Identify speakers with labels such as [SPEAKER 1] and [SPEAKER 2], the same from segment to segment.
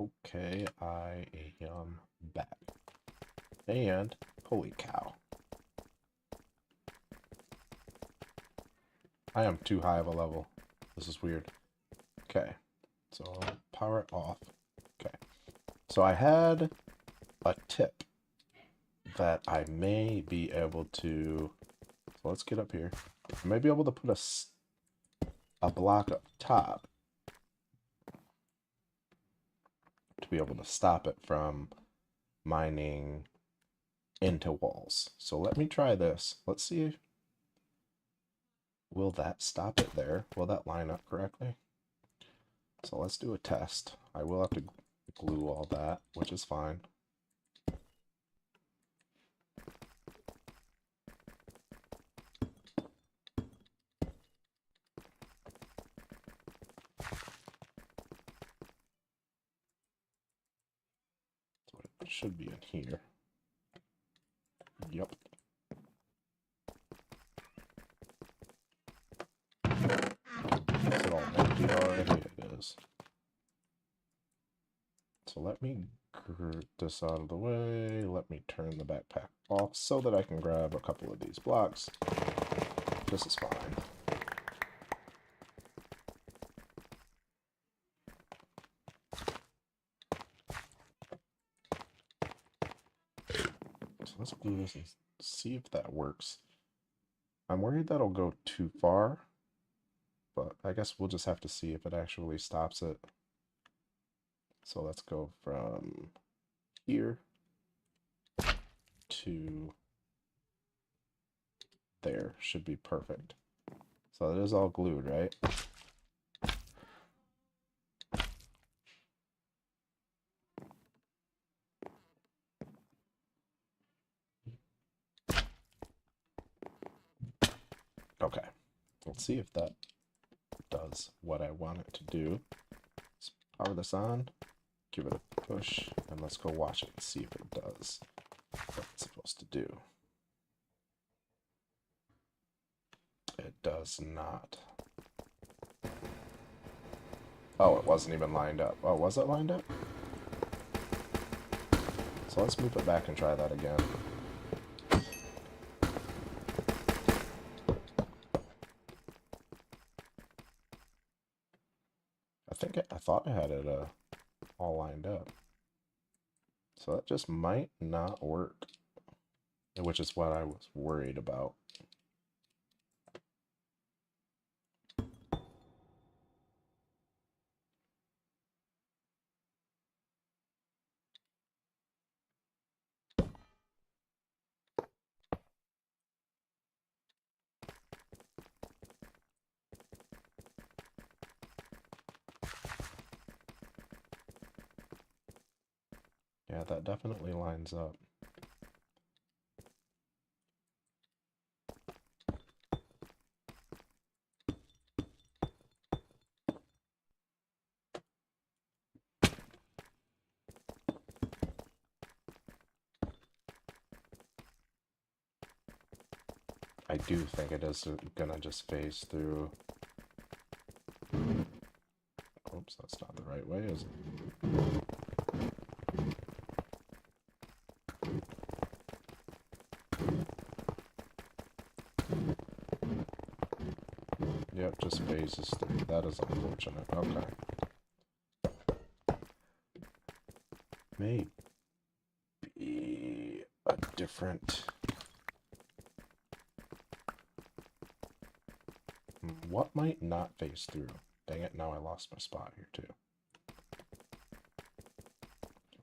[SPEAKER 1] Okay, I am back. And, holy cow. I am too high of a level. This is weird. Okay, so I'll power it off. Okay, so I had a tip that I may be able to... So let's get up here. I may be able to put a block up top to be able to stop it from mining into walls. So let me try this. Let's see if... Will that stop it there? Will that line up correctly? So let's do a test. I will have to glue all that, which is fine. So it should be in here. Yep. Is it all empty already? It is. So let me get this out of the way. Let me turn the backpack off so that I can grab a couple of these blocks. This is fine. So let's glue this and see if that works. I'm worried that'll go too far, but I guess we'll just have to see if it actually stops it. So let's go from here to there. Should be perfect. So it is all glued, right? Okay. Let's see if that does what I want it to do. Let's power this on, give it a push, and let's go watch it and see if it does what it's supposed to do. It does not. Oh, it wasn't even lined up. Oh, was it lined up? So let's move it back and try that again. I thought I had it all lined up. So that just might not work, which is what I was worried about. Yeah, that definitely lines up. I do think it is gonna just phase through. Oops, that's not the right way, is it? Yep, just phases through. That is unfortunate. Okay. Maybe a different... What might not phase through? Dang it, now I lost my spot here too.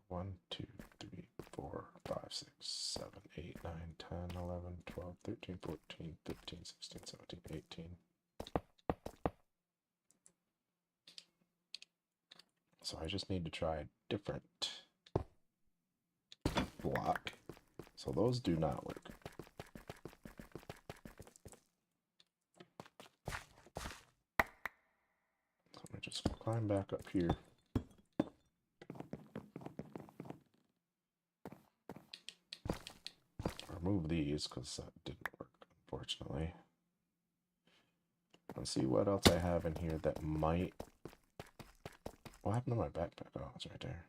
[SPEAKER 1] 1, 2, 3, 4, 5, 6, 7, 8, 9, 10, 11, 12, 13, 14, 15, 16, 17, 18. So I just need to try a different block. So those do not work. So let me just climb back up here. Remove these because that didn't work, unfortunately. Let's see what else I have in here that might What happened to my backpack? Oh, it's right there.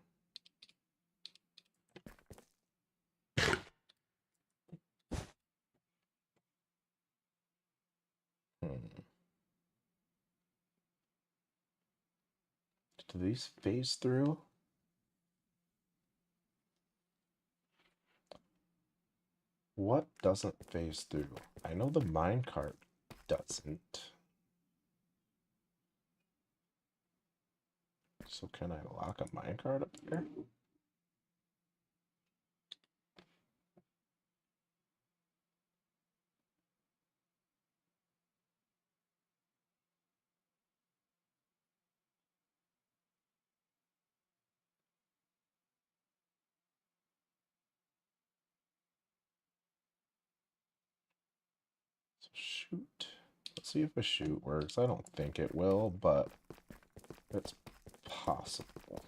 [SPEAKER 1] Do these phase through? What doesn't phase through? I know the minecart doesn't. So can I lock a minecart up there? So shoot. Let's see if a shoot works. I don't think it will, but it's possible.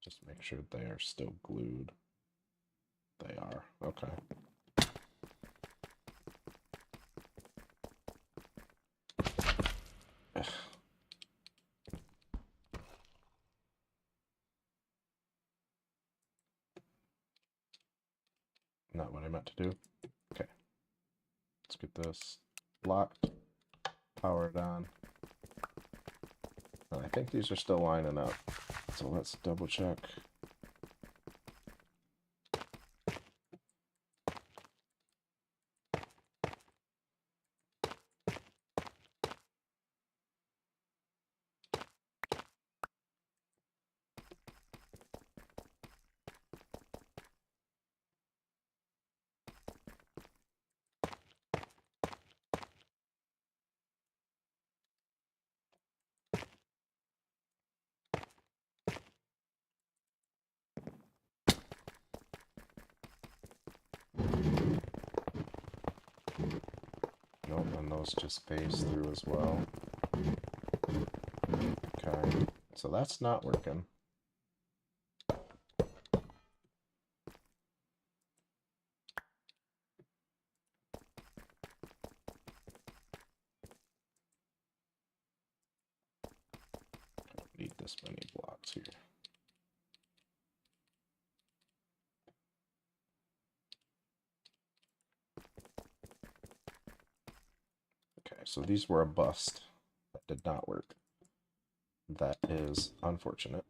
[SPEAKER 1] Just make sure they are still glued. They are. Okay. Ugh. Not what I meant to do. Okay. Let's get this locked, powered on. And I think these are still lining up. So let's double check. Nope, and those just phase through as well. Okay, so that's not working. I don't need this many blocks here. Okay, so these were a bust. That did not work. That is unfortunate,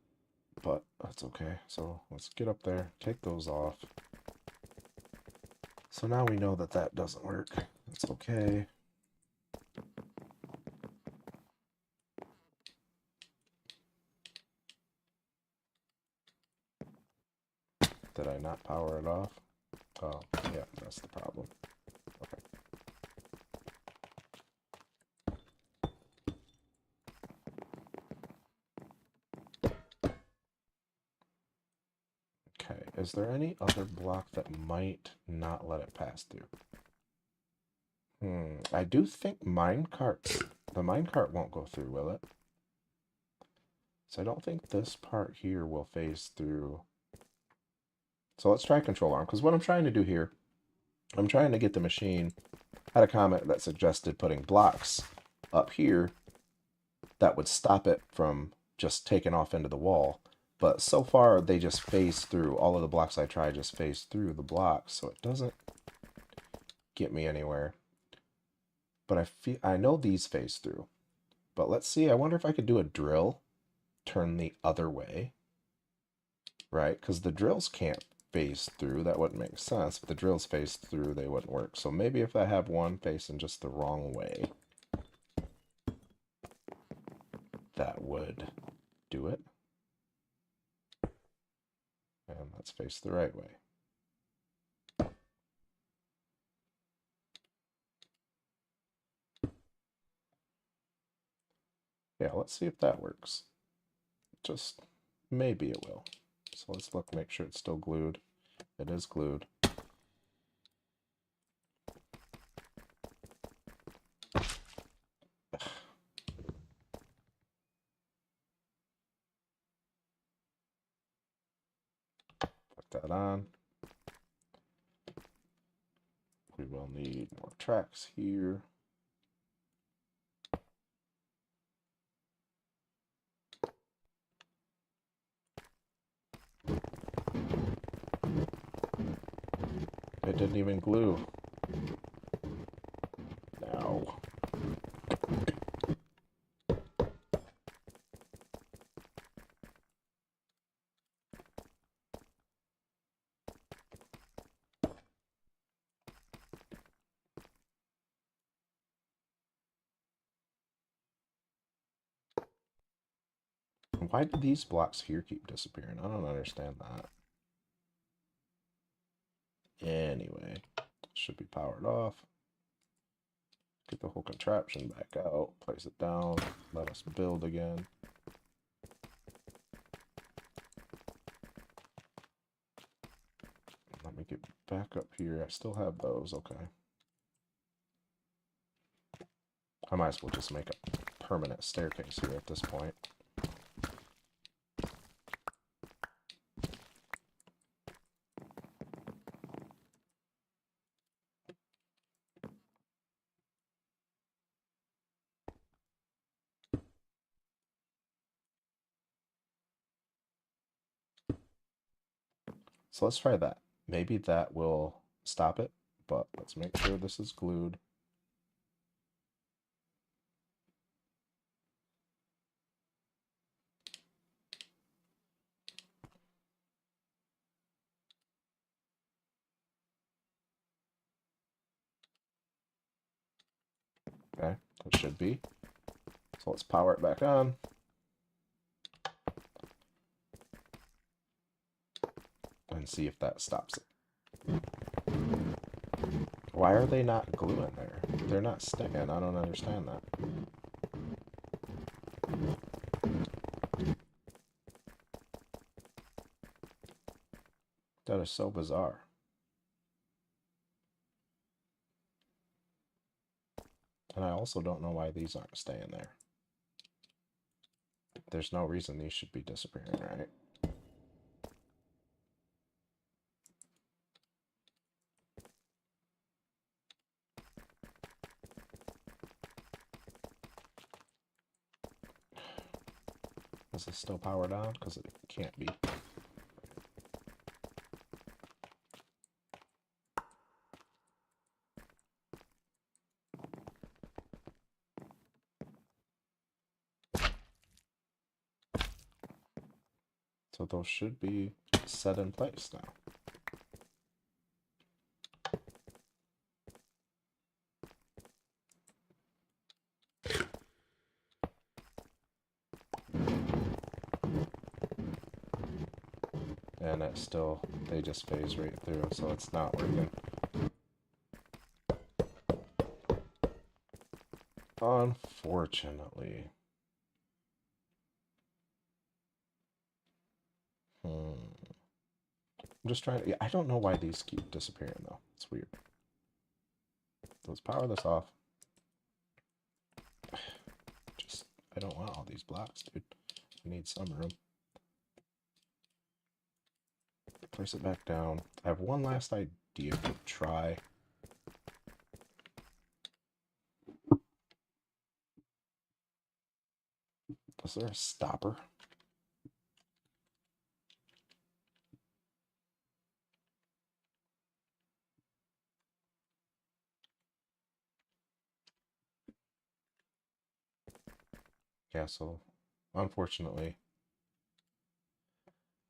[SPEAKER 1] but that's okay. So let's get up there, take those off. So now we know that that doesn't work. That's okay. Did I not power it off? Oh, yeah, that's the problem. Okay. Okay, is there any other block that might not let it pass through? I do think the minecart won't go through, will it? So I don't think this part here will phase through. So let's try control arm, because what I'm trying to do here, I'm trying to get the machine. I had a comment that suggested putting blocks up here that would stop it from just taking off into the wall. But so far, they just phase through. All of the blocks I try just phase through the blocks, so it doesn't get me anywhere. But I know these phase through. But let's see, I wonder if I could do a drill, turn the other way, right? Because the drills can't phase through. That wouldn't make sense. If the drills phase through, they wouldn't work. So maybe if I have one facing just the wrong way, that would do it. And let's face the right way. Yeah, let's see if that works. Just maybe it will. So let's look, make sure it's still glued. It is glued. that on. We will need more tracks here. It didn't even glue. No. Why do these blocks here keep disappearing? I don't understand that. Anyway, should be powered off. Get the whole contraption back out, place it down, let us build again. Let me get back up here. I still have those, okay. I might as well just make a permanent staircase here at this point. So let's try that. Maybe that will stop it, but let's make sure this is glued. Okay, it should be. So let's power it back on. And see if that stops it. Why are they not gluing there? They're not sticking. I don't understand that. That is so bizarre. And I also don't know why these aren't staying there. There's no reason these should be disappearing, right? Is this still powered on? Because it can't be. So those should be set in place now. And it's still, they just phase right through, so it's not working. Unfortunately. I'm just trying to, yeah, I don't know why these keep disappearing though. It's weird. Let's power this off. Just, I don't want all these blocks, dude. I need some room. Place it back down. I have one last idea to try. Was there a stopper? Yeah, so unfortunately,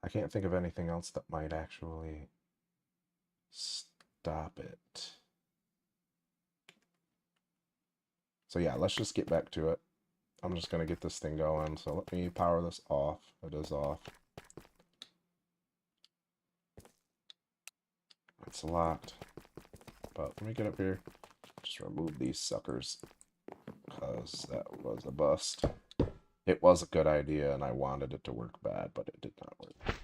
[SPEAKER 1] I can't think of anything else that might actually stop it. So yeah, let's just get back to it. I'm just going to get this thing going. So let me power this off. It is off. It's locked. But let me get up here. Just remove these suckers. Because that was a bust. It was a good idea and I wanted it to work bad, but it did not work.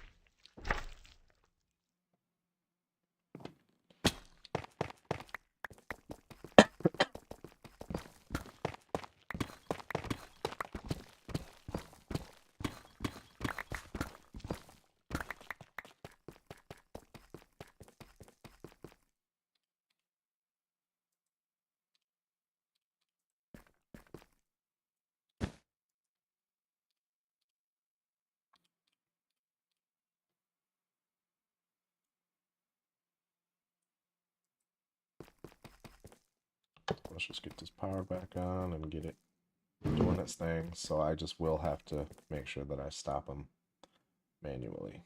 [SPEAKER 1] let's just get this power back on and get it doing its thing. So I just will have to make sure that I stop them manually.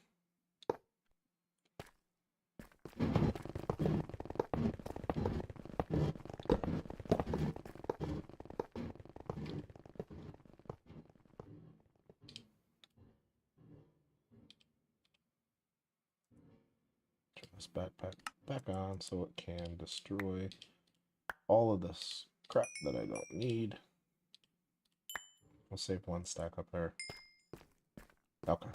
[SPEAKER 1] Turn this backpack back on so it can destroy all of this crap that I don't need. We'll save one stack up there. Okay.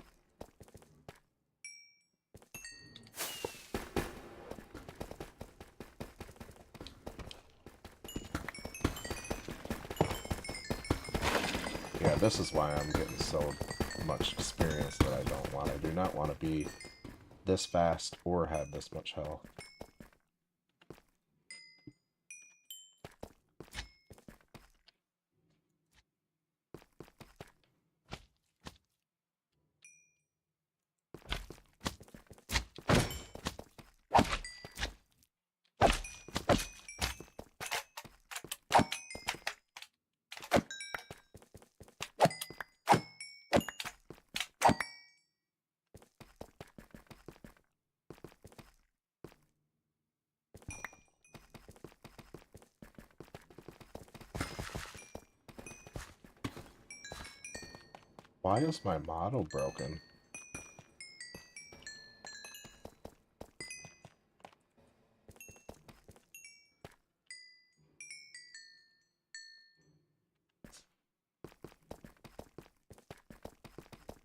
[SPEAKER 1] Yeah, this is why I'm getting so much experience that I don't want. I do not want to be this fast or have this much health. Why is my model broken?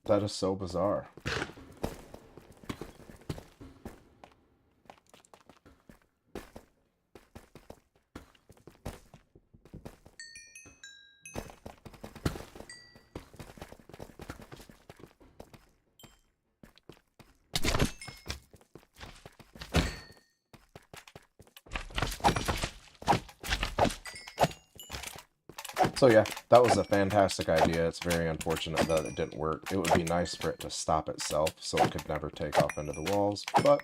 [SPEAKER 1] That is so bizarre. So yeah, that was a fantastic idea. It's very unfortunate that it didn't work. It would be nice for it to stop itself so it could never take off into the walls, but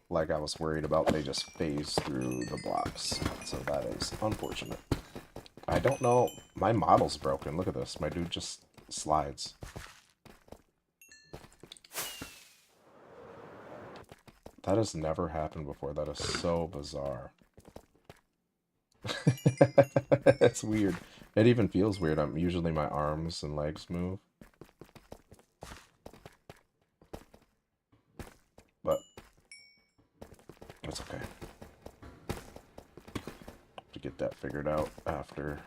[SPEAKER 1] like I was worried about, they just phase through the blocks. So that is unfortunate. I don't know. My model's broken. Look at this. My dude just slides. That has never happened before. That is so bizarre. It's weird. It even feels weird. Usually my arms and legs move. But it's okay. To get that figured out after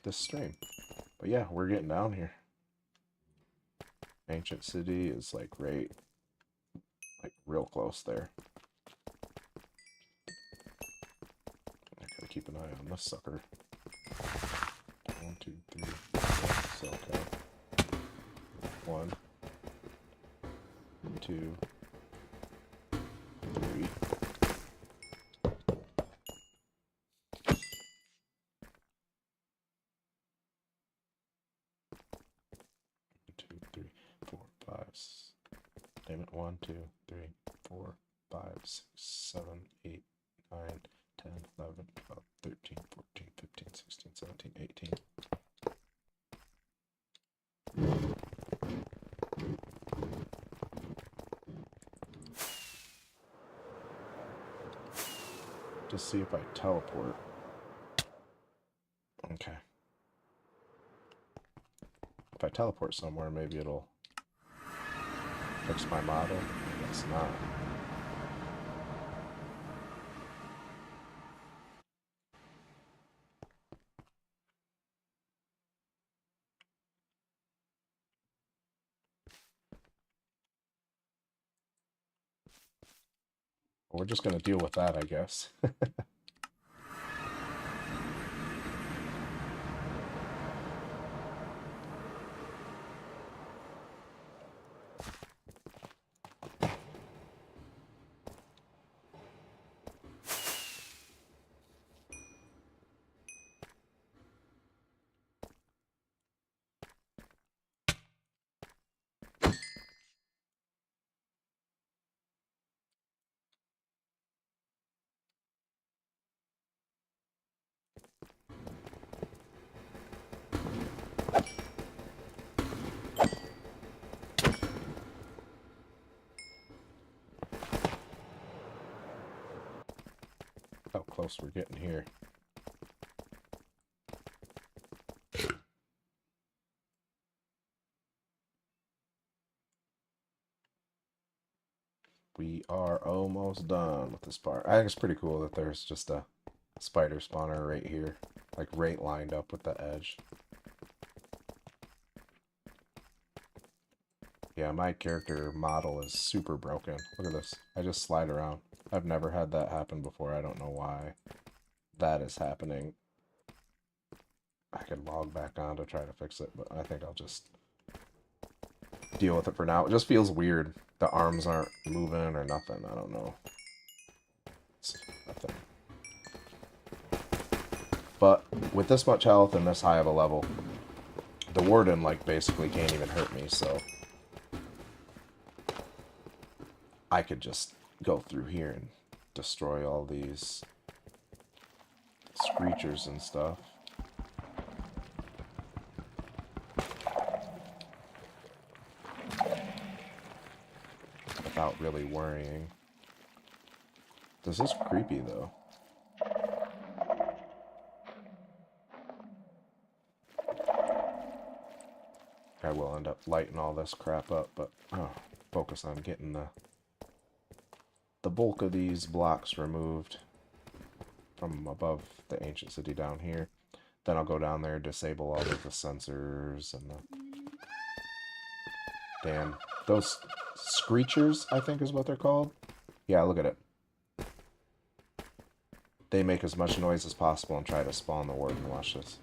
[SPEAKER 1] this stream. But yeah, we're getting down here. Ancient City is like right, like real close there. I gotta keep an eye on this sucker. 1, 2, 3, 4. Okay. 1, 2, 3. Two, three, 4, 5. Damn it. 1, 2, 3, 4, 5, 6, 7, 8, 9, 10, 11, 12, 13, 14, 15, 16, 17, 18. Just see if I teleport. Okay. If I teleport somewhere, maybe it'll fix my model. I guess not. We're just going to deal with that, I guess. close we're getting here. We are almost done with this part. I think it's pretty cool that there's just a spider spawner right here, like right lined up with the edge. Yeah, my character model is super broken. Look at this. I just slide around. I've never had that happen before. I don't know why that is happening. I could log back on to try to fix it, but I think I'll just deal with it for now. It just feels weird. The arms aren't moving or nothing. I don't know. It's a thing. But with this much health and this high of a level, the warden, like, basically can't even hurt me, so I could just go through here and destroy all these screechers and stuff. Without really worrying. This is creepy, though. I will end up lighting all this crap up, but focus on getting the bulk of these blocks removed from above the ancient city down here. Then I'll go down there, disable all of the sensors and the... Damn. Those screechers, I think is what they're called. Yeah, look at it. They make as much noise as possible and try to spawn the warden. Watch this.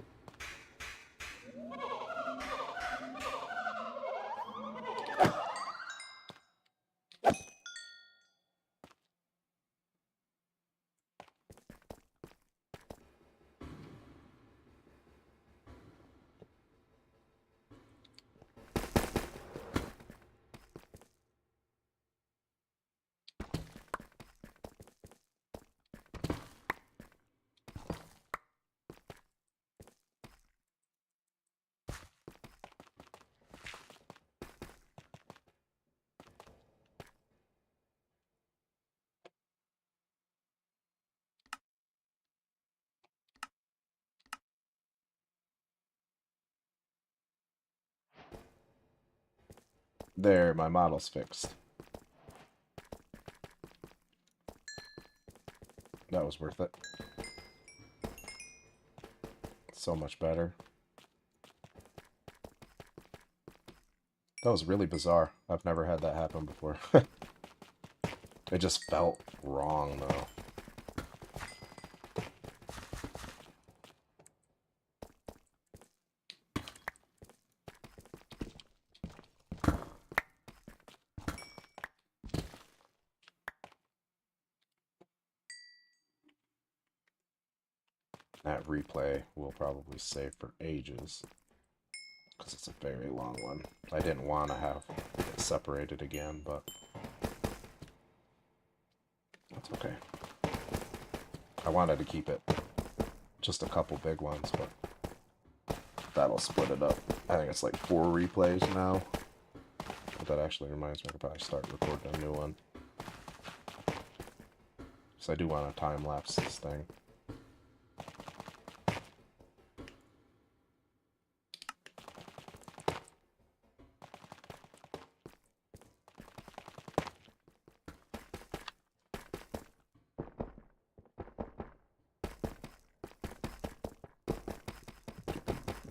[SPEAKER 1] There, my model's fixed. That was worth it. So much better. That was really bizarre. I've never had that happen before. It just felt wrong, though. That replay will probably save for ages, because it's a very long one. I didn't want to have it separated again, but that's okay. I wanted to keep it just a couple big ones, but that'll split it up. I think it's like 4 replays now. But that actually reminds me I could probably start recording a new one. Because I do want to time-lapse this thing.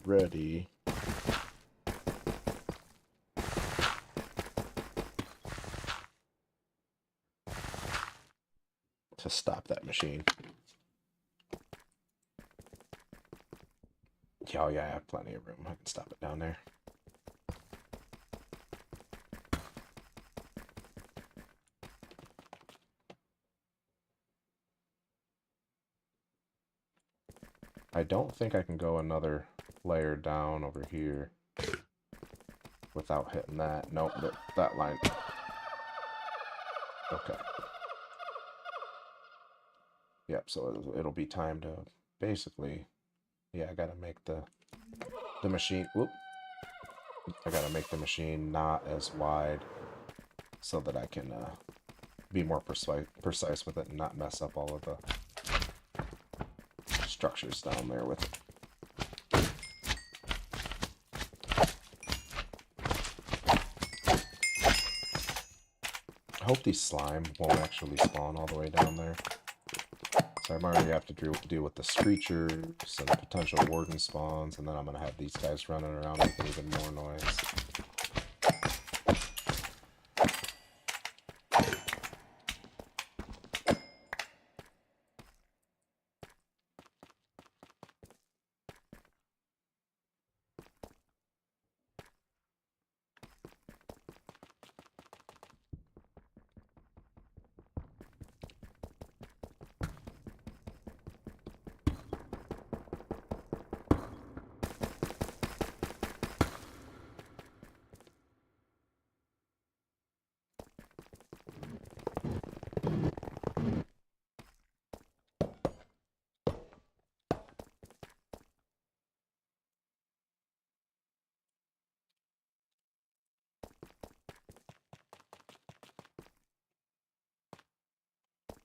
[SPEAKER 1] Ready. To stop that machine. Oh yeah, I have plenty of room. I can stop it down there. I don't think I can go another layer down over here without hitting that. Nope, that line. Okay. Yep, so it'll be time to basically, yeah, I gotta make the machine, whoop. I gotta make the machine not as wide so that I can be more precise with it and not mess up all of structures down there with it. I hope these slime won't actually spawn all the way down there. So I'm already have to deal with the screechers and the potential warden spawns, and then I'm going to have these guys running around making even more noise.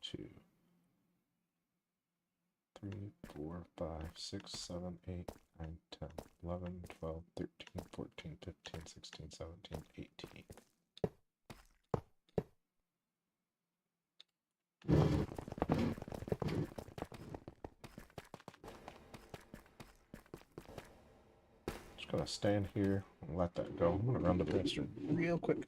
[SPEAKER 1] Two, 3, 4, 5, 6, 7, 8, 9, 10, 11, 12, 13, 14, 15, 16, 17, 18. Just gonna stand here and let that go. I'm gonna run to the restroom real quick.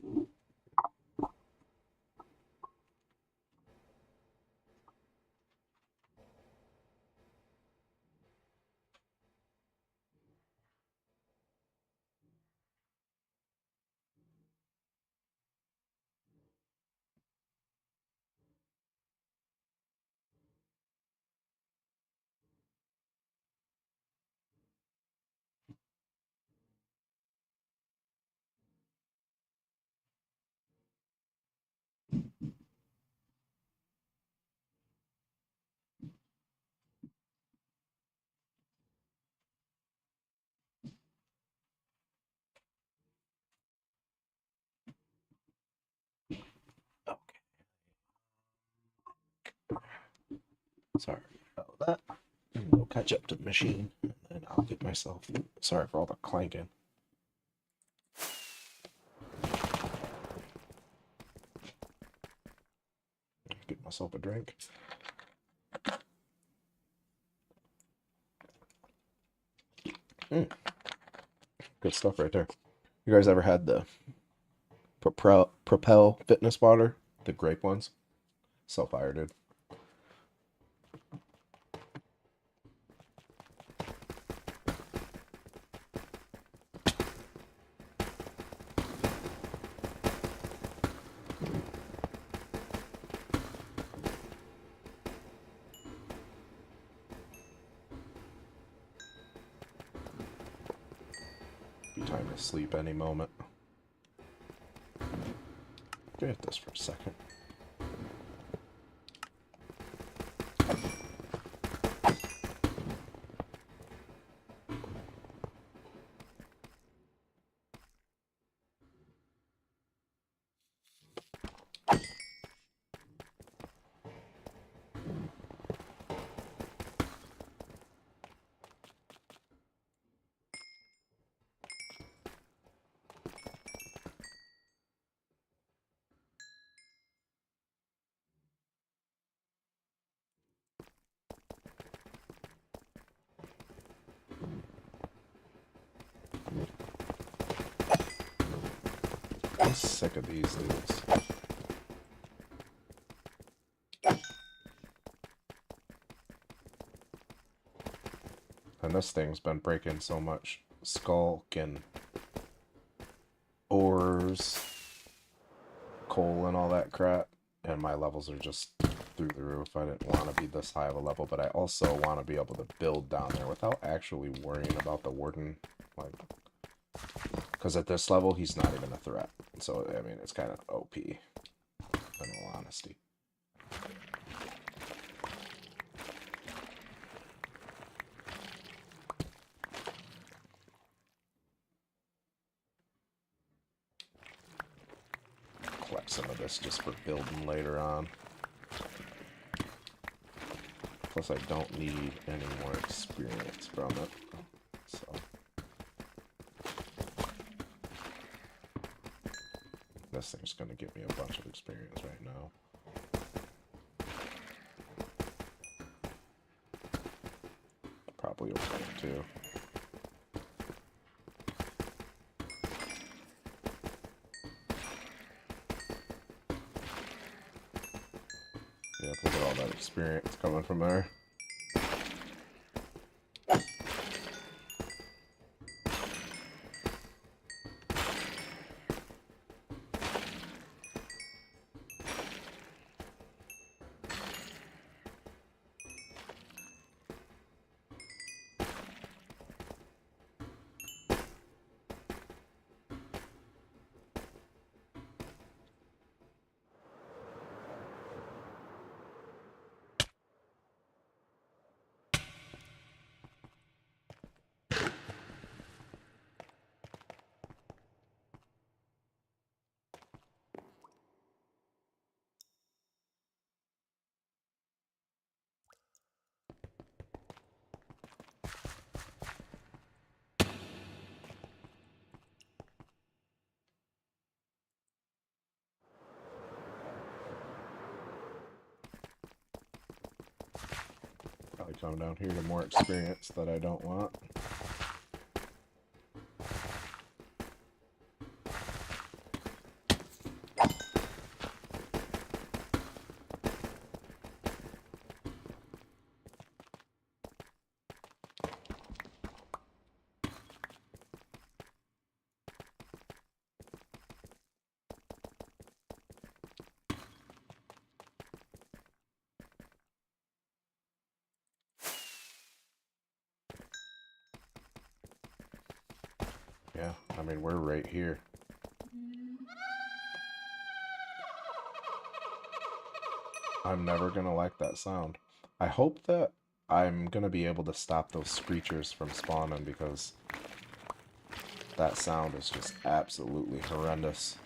[SPEAKER 1] Sorry about that. I'll catch up to the machine, and I'll get myself. Sorry for all the clanking. Get myself a drink. Good stuff right there. You guys ever had the Propel fitness water? The grape ones? So fire, dude. Be time to sleep any moment. Get this for a second. I'm sick of these dudes. And this thing's been breaking so much skulk and ores, coal, and all that crap. And my levels are just through the roof. I didn't want to be this high of a level, but I also want to be able to build down there without actually worrying about the warden. Like, because at this level, he's not even a threat. So, I mean, it's kind of OP, in all honesty. Collect some of this just for building later on. Plus, I don't need any more experience from it. So. This thing's going to give me a bunch of experience right now. Probably okay, too. Yeah, look at all that experience coming from there. Probably come down here to more experience that I don't want. Yeah, I mean, we're right here. I'm never gonna like that sound. I hope that I'm gonna be able to stop those screechers from spawning, because that sound is just absolutely horrendous.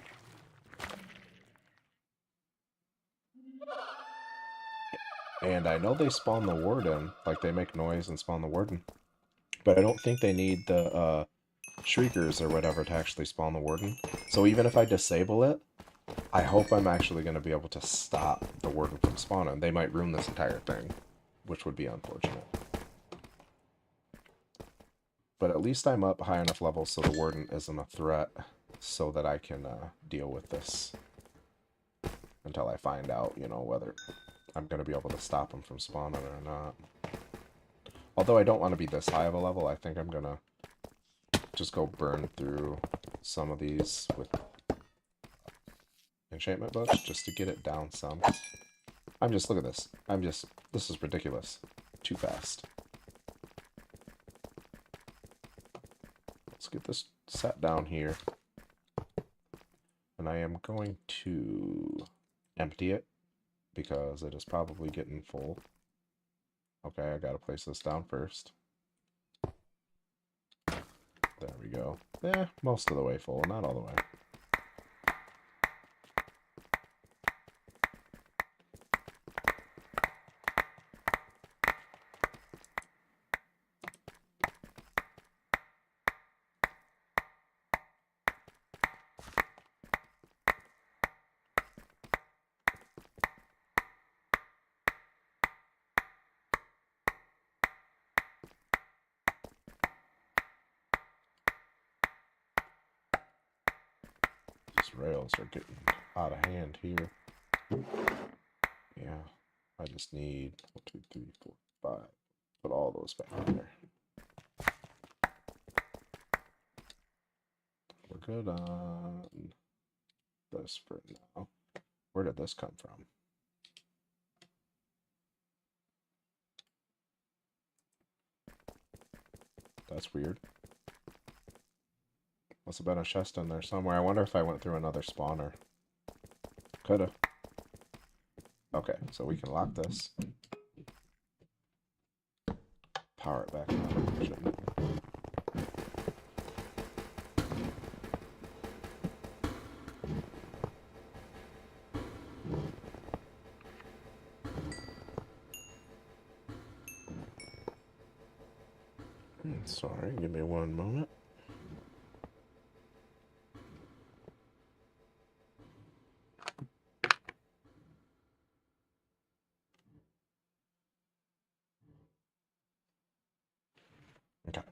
[SPEAKER 1] And I know they spawn the warden, like they make noise and spawn the warden, but I don't think they need the shriekers or whatever to actually spawn the warden. So even if I disable it, I hope I'm actually going to be able to stop the warden from spawning. They might ruin this entire thing, which would be unfortunate. But at least I'm up high enough level so the warden isn't a threat, so that I can deal with this until I find out, you know, whether I'm going to be able to stop him from spawning or not. Although I don't want to be this high of a level, I think I'm going to just go burn through some of these with enchantment books just to get it down some. Look at this. This is ridiculous. Too fast. Let's get this set down here. And I am going to empty it because it is probably getting full. Okay, I gotta place this down first. There we go. Eh, most of the way full, not all the way. These rails are getting out of hand here. Yeah, I just need 1, 2, 3, 4, 5. Put all those back in there. We're good on this for now. Where did this come from? That's weird. Must have been a chest in there somewhere. I wonder if I went through another spawner. Could've. Okay, so we can lock this. Power it back on, shouldn't it? Sorry, give me one moment. Okay.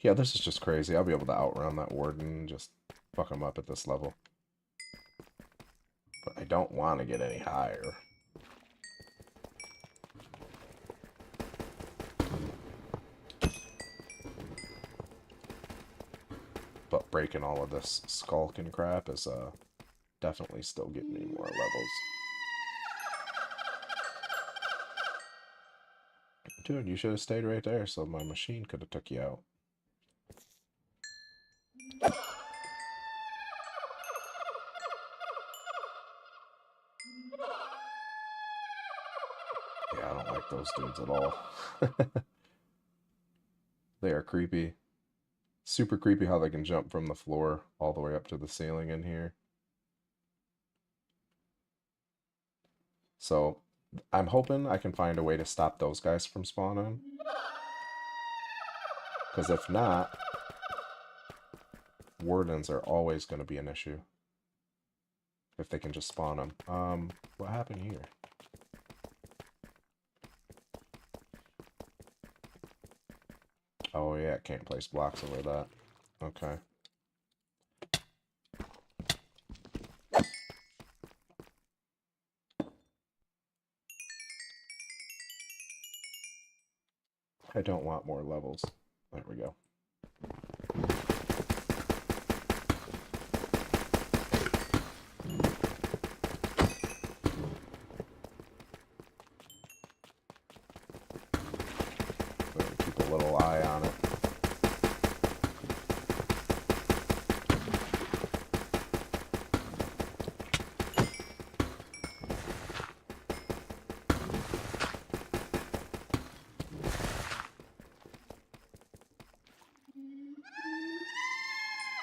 [SPEAKER 1] Yeah, this is just crazy. I'll be able to outrun that warden and just fuck him up at this level. But I don't want to get any higher. But breaking all of this skulk and crap is definitely still getting me more levels. Dude, you should have stayed right there so my machine could have took you out. Yeah, I don't like those dudes at all. They are creepy. Super creepy how they can jump from the floor all the way up to the ceiling in here. So, I'm hoping I can find a way to stop those guys from spawning. Because if not, wardens are always going to be an issue. If they can just spawn them. What happened here? Oh yeah, can't place blocks over that. Okay. I don't want more levels. There we go. Keep a little eye on it.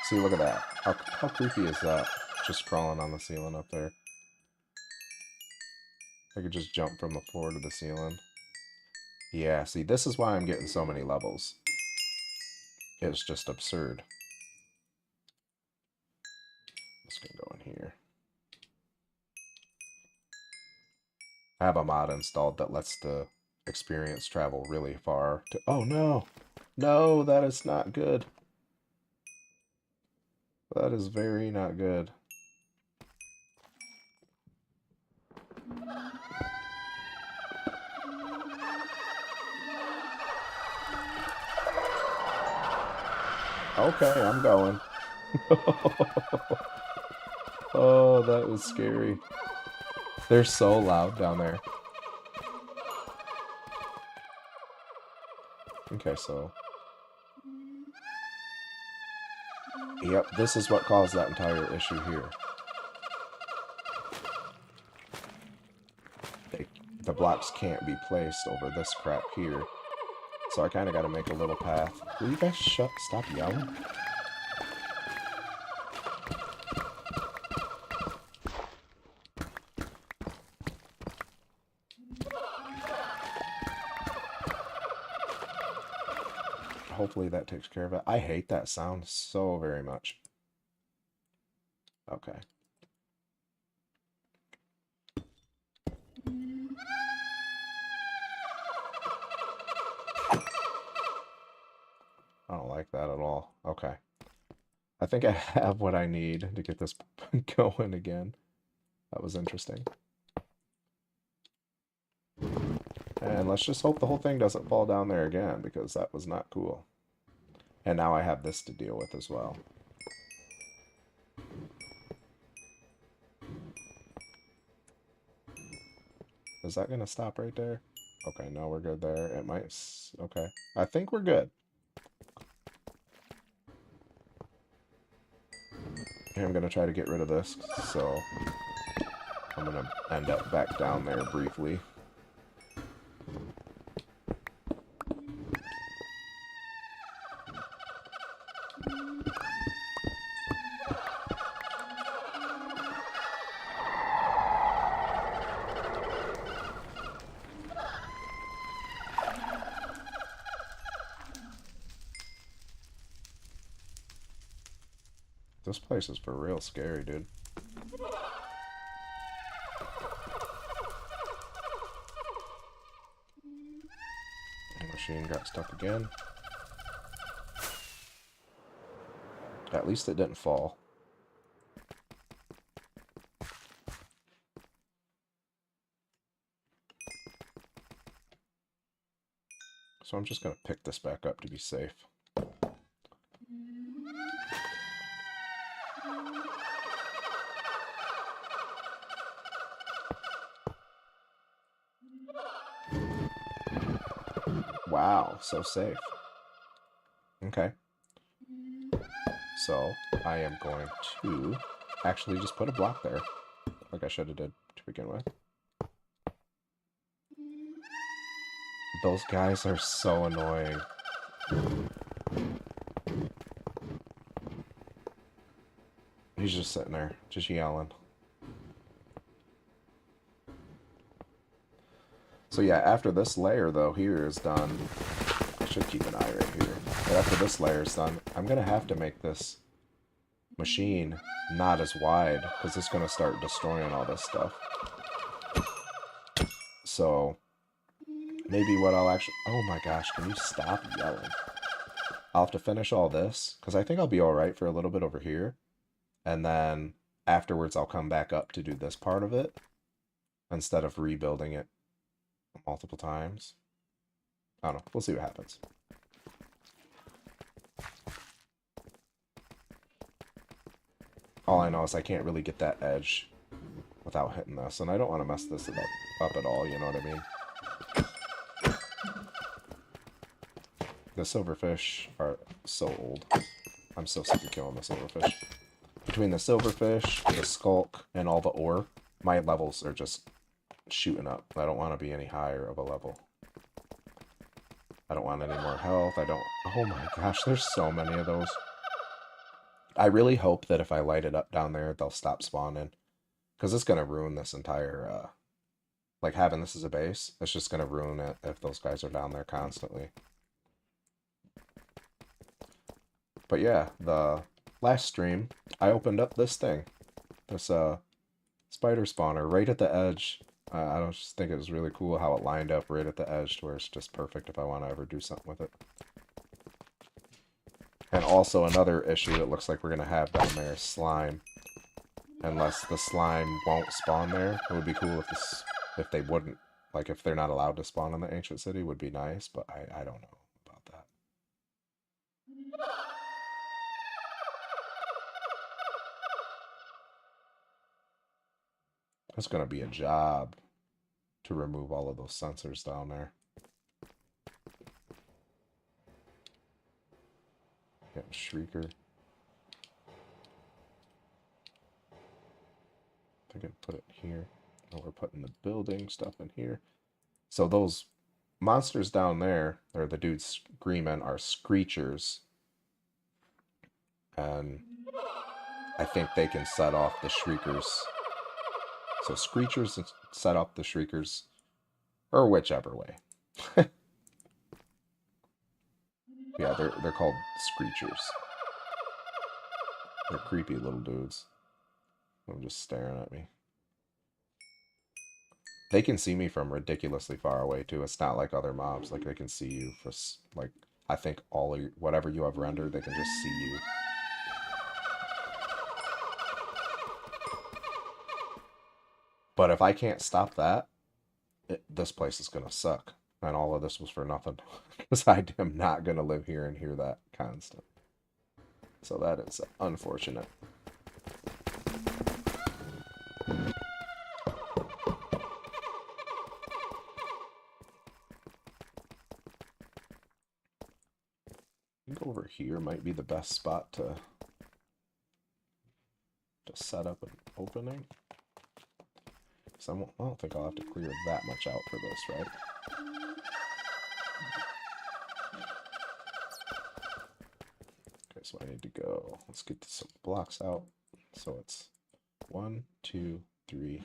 [SPEAKER 1] See, look at that. How creepy is that? Just crawling on the ceiling up there. I could just jump from the floor to the ceiling. Yeah, see, this is why I'm getting so many levels. It's just absurd. This can go in here. I have a mod installed that lets the experience travel really far to... Oh, no! No, that is not good. That is very not good. Okay, I'm going. Oh, that was scary. They're so loud down there. Okay, so... Yep, this is what caused that entire issue here. The blocks can't be placed over this crap here. So I kind of got to make a little path. Will you guys stop yelling? Hopefully that takes care of it. I hate that sound so very much. Okay. I don't like that at all. Okay. I think I have what I need to get this going again. That was interesting. And let's just hope the whole thing doesn't fall down there again, because that was not cool. And now I have this to deal with as well. Is that going to stop right there? Okay, no, we're good there. It might... Okay. I think we're good. Here, I'm going to try to get rid of this, so... I'm going to end up back down there briefly. This place is for real scary, dude. Machine got stuck again. At least it didn't fall. So I'm just going to pick this back up to be safe. Wow, so safe. Okay. So I am going to actually just put a block there, like I should have did to begin with. Those guys are so annoying. He's just sitting there, just yelling. So yeah, after this layer though here is done, I should keep an eye right here. But after this layer is done, I'm gonna have to make this machine not as wide because it's gonna start destroying all this stuff. So maybe what I'll actually, oh my gosh, can you stop yelling? I'll have to finish all this because I think I'll be all right for a little bit over here, and then afterwards I'll come back up to do this part of it instead of rebuilding it multiple times. I don't know. We'll see what happens. All I know is I can't really get that edge without hitting this, and I don't want to mess this up at all, you know what I mean? The silverfish are so old. I'm so sick of killing the silverfish. Between the silverfish, the skulk, and all the ore, my levels are just shooting up. I don't want to be any higher of a level. I don't want any more health. I don't... Oh my gosh, there's so many of those. I really hope that if I light it up down there, they'll stop spawning. Because it's going to ruin this entire... like, having this as a base, it's just going to ruin it if those guys are down there constantly. But yeah, the last stream, I opened up this thing. This spider spawner right at the edge. I just think it was really cool how it lined up right at the edge to where it's just perfect if I want to ever do something with it. And also another issue it looks like we're going to have down there is slime. Unless the slime won't spawn there. It would be cool if they wouldn't. Like if they're not allowed to spawn in the ancient city would be nice, but I don't know about that. It's going to be a job to remove all of those sensors down there. Get Shrieker. I can put it here. And we're putting the building stuff in here. So those monsters down there, or the dudes screaming, are screechers. And I think they can set off the shriekers. So screechers set off the shriekers, or whichever way. Yeah, they're called screechers. They're creepy little dudes. I'm just staring at me. They can see me from ridiculously far away too. It's not like other mobs. Like they can see you for like I think all of whatever you have rendered, they can just see you. But if I can't stop that, this place is gonna suck. And all of this was for nothing. Because I am not gonna live here and hear that constant. So that is unfortunate. I think over here might be the best spot to set up an opening. So I don't think I'll have to clear that much out for this, right? Okay, so I need to go. Let's get some blocks out. So it's 1, 2, 3,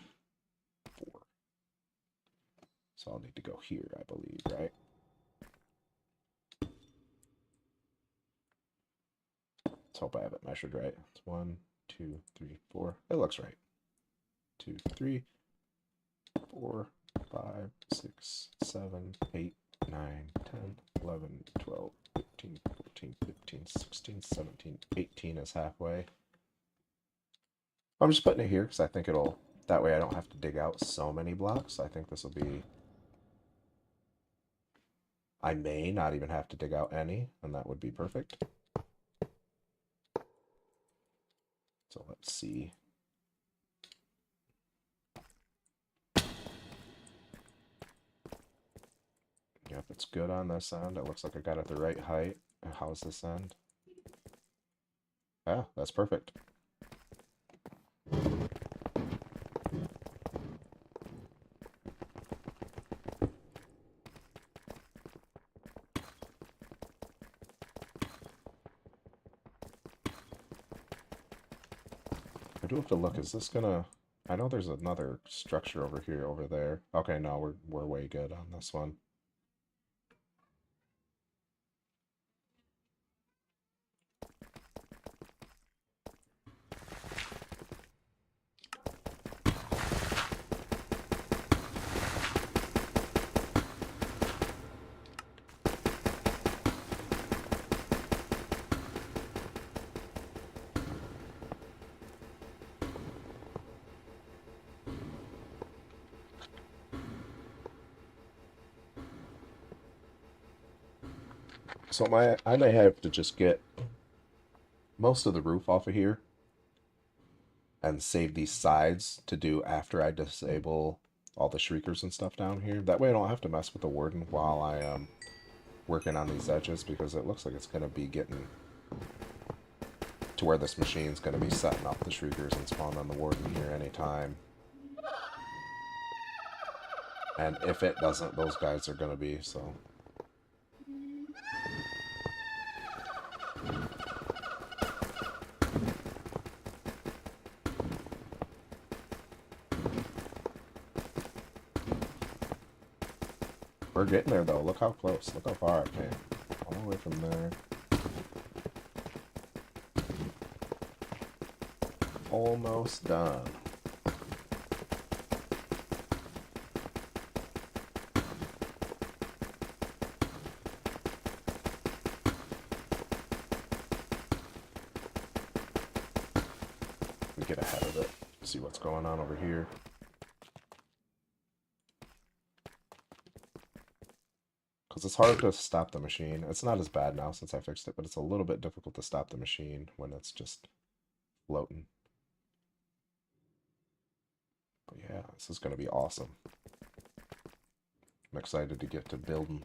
[SPEAKER 1] 4. So I'll need to go here, I believe, right? Let's hope I have it measured right. It's 1, 2, 3, 4. It looks right. 2, 3, 4, 5, 6, 7, 8, 9, 10, 11, 12, 13, 14, 15, 16, 17, 18 is halfway. I'm just putting it here because I think it'll, that way I don't have to dig out so many blocks. I think this will be, I may not even have to dig out any, and that would be perfect. So let's see. Yep, it's good on this end. It looks like I got it the right height. And how's this end? Yeah, that's perfect. I do have to look. Is this gonna... I know there's another structure over here, over there. Okay, no, we're way good on this one. So I may have to just get most of the roof off of here and save these sides to do after I disable all the shriekers and stuff down here. That way I don't have to mess with the warden while I am working on these edges, because it looks like it's going to be getting to where this machine's going to be setting up the shriekers and spawning the warden here anytime. And if it doesn't, those guys are going to be, so... We're getting there, though. Look how close. Look how far I came. All the way from there. Almost done. Let me get ahead of it. See what's going on over here. Because it's hard to stop the machine. It's not as bad now since I fixed it, but it's a little bit difficult to stop the machine when it's just floating. But yeah, this is going to be awesome. I'm excited to get to building.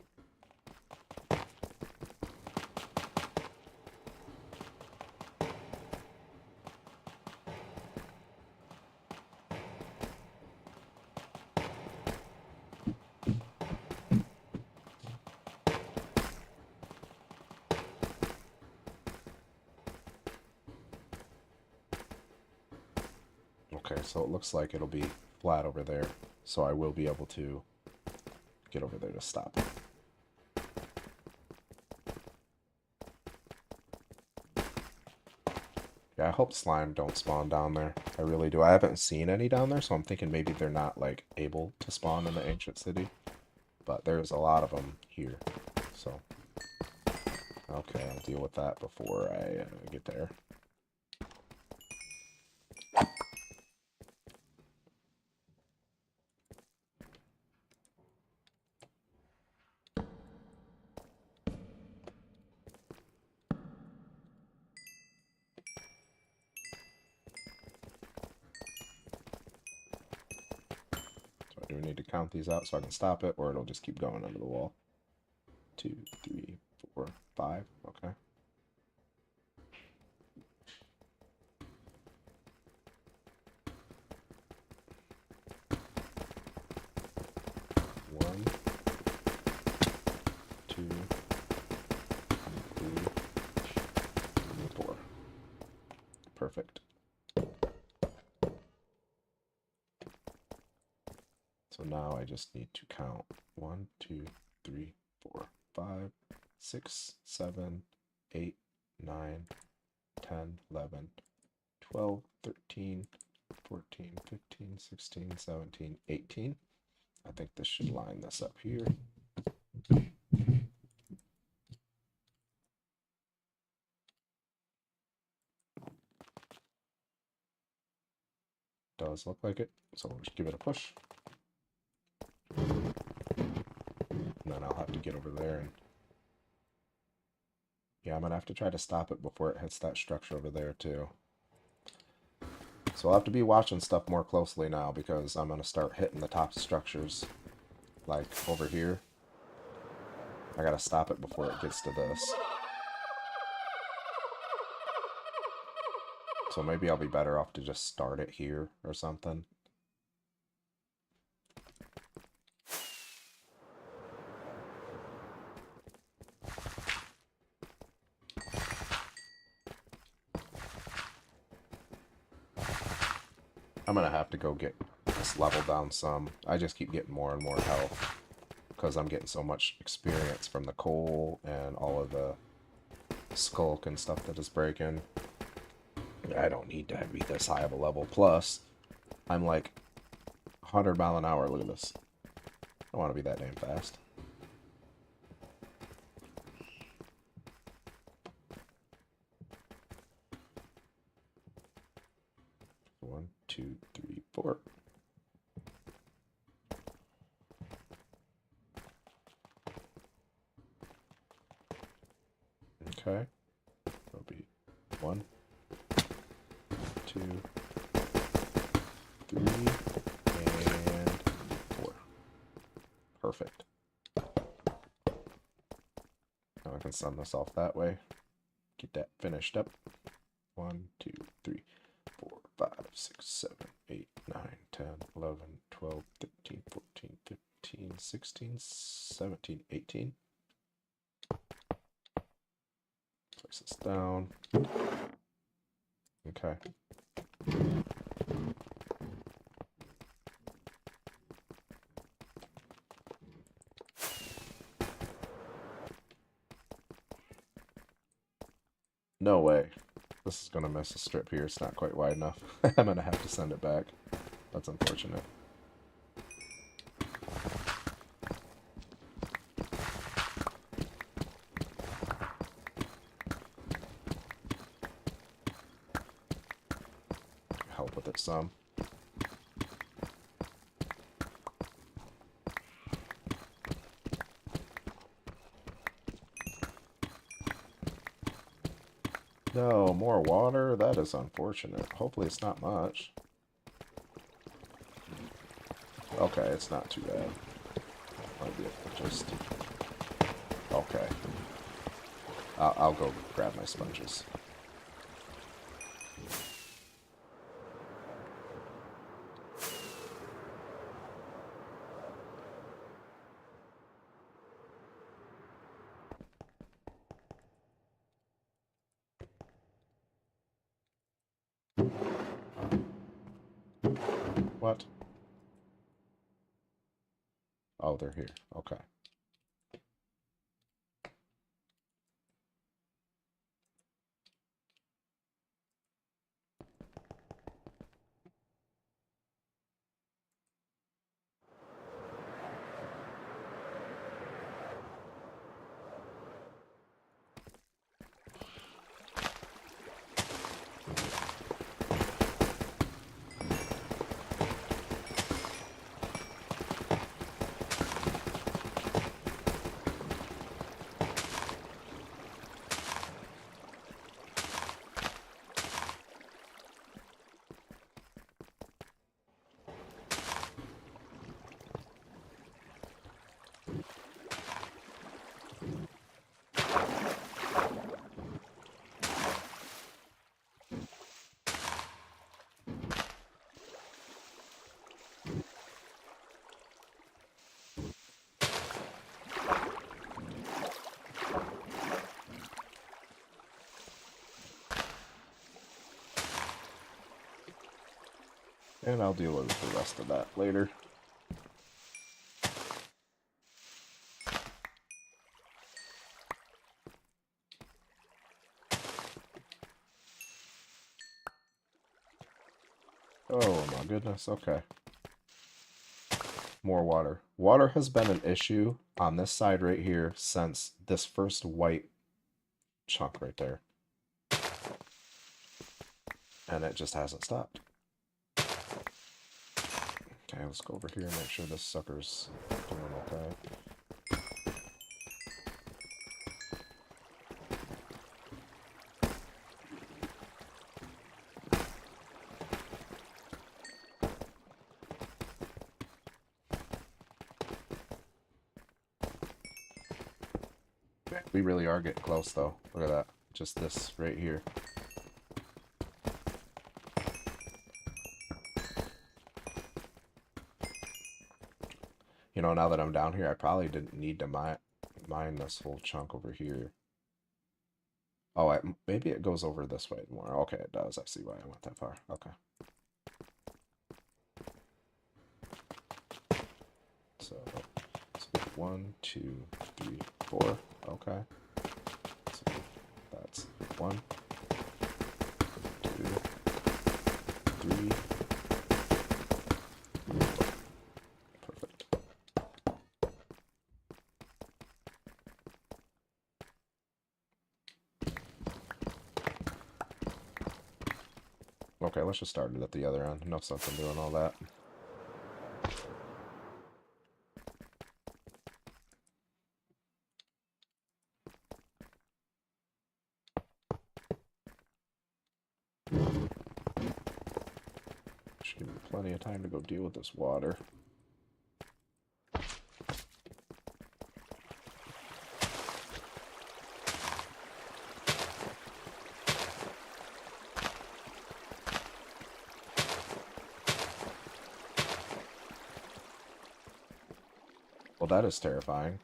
[SPEAKER 1] Okay, so it looks like it'll be flat over there, so I will be able to get over there to stop it. Yeah, I hope slime don't spawn down there. I really do. I haven't seen any down there, so I'm thinking maybe they're not, like, able to spawn in the ancient city. But there's a lot of them here, so... Okay, I'll deal with that before I get there. Do we need to count these out so I can stop it, or it'll just keep going under the wall? 2, 3, 4, 5. Okay. One, 2, 3, 4. Perfect. So now I just need to count 1, 2, 3, 4, 5, 6, 7, 8, 9, 10, 10, 11, 12, 13, 14, 15, 16, 17, 18. I think this should line this up here. Does look like it, so we'll just give it a push. And then I'll have to get over there and... Yeah, I'm gonna have to try to stop it before it hits that structure over there too. So I'll have to be watching stuff more closely now because I'm gonna start hitting the top structures. Like over here. I gotta stop it before it gets to this. So maybe I'll be better off to just start it here or something. I'm gonna have to go get this level down some. I just keep getting more and more health because I'm getting so much experience from the coal and all of the skulk and stuff that is breaking. I don't need to be this high of a level. Plus, I'm like 100 mile an hour. Look at this. I don't want to be that damn fast. One, two, three, four. Okay. That'll be 1, 2, 3, and 4. Perfect. Now I can send this off that way. Get that finished up. 1, 2, 3, 4, 5, 6, 7, 8, 9, 10, 11, 12, 13, 14, 15, 16, 17, 18. Place this down. Okay. No way. This is going to miss a strip here. It's not quite wide enough. I'm going to have to send it back. That's unfortunate. Help with it some. No, more water? That is unfortunate. Hopefully it's not much. Okay, it's not too bad. Might be able to just... Okay. I'll go grab my sponges. What? Oh, they're here. Okay. And I'll deal with the rest of that later. Oh my goodness, okay. More water. Water has been an issue on this side right here since this first white chunk right there. And it just hasn't stopped. Okay, let's go over here and make sure this sucker's doing okay. We really are getting close though. Look at that. Just this right here. You know, now that I'm down here, I probably didn't need to mine this whole chunk over here. Oh, maybe it goes over this way more. Okay, it does. I see why I went that far. Okay. So 1, 2, 3, 4. Okay. So that's 1, 2, 3. Perfect. Okay, let's just start it at the other end. Enough sense in doing all that. Should give me plenty of time to go deal with this water. Well, that is terrifying.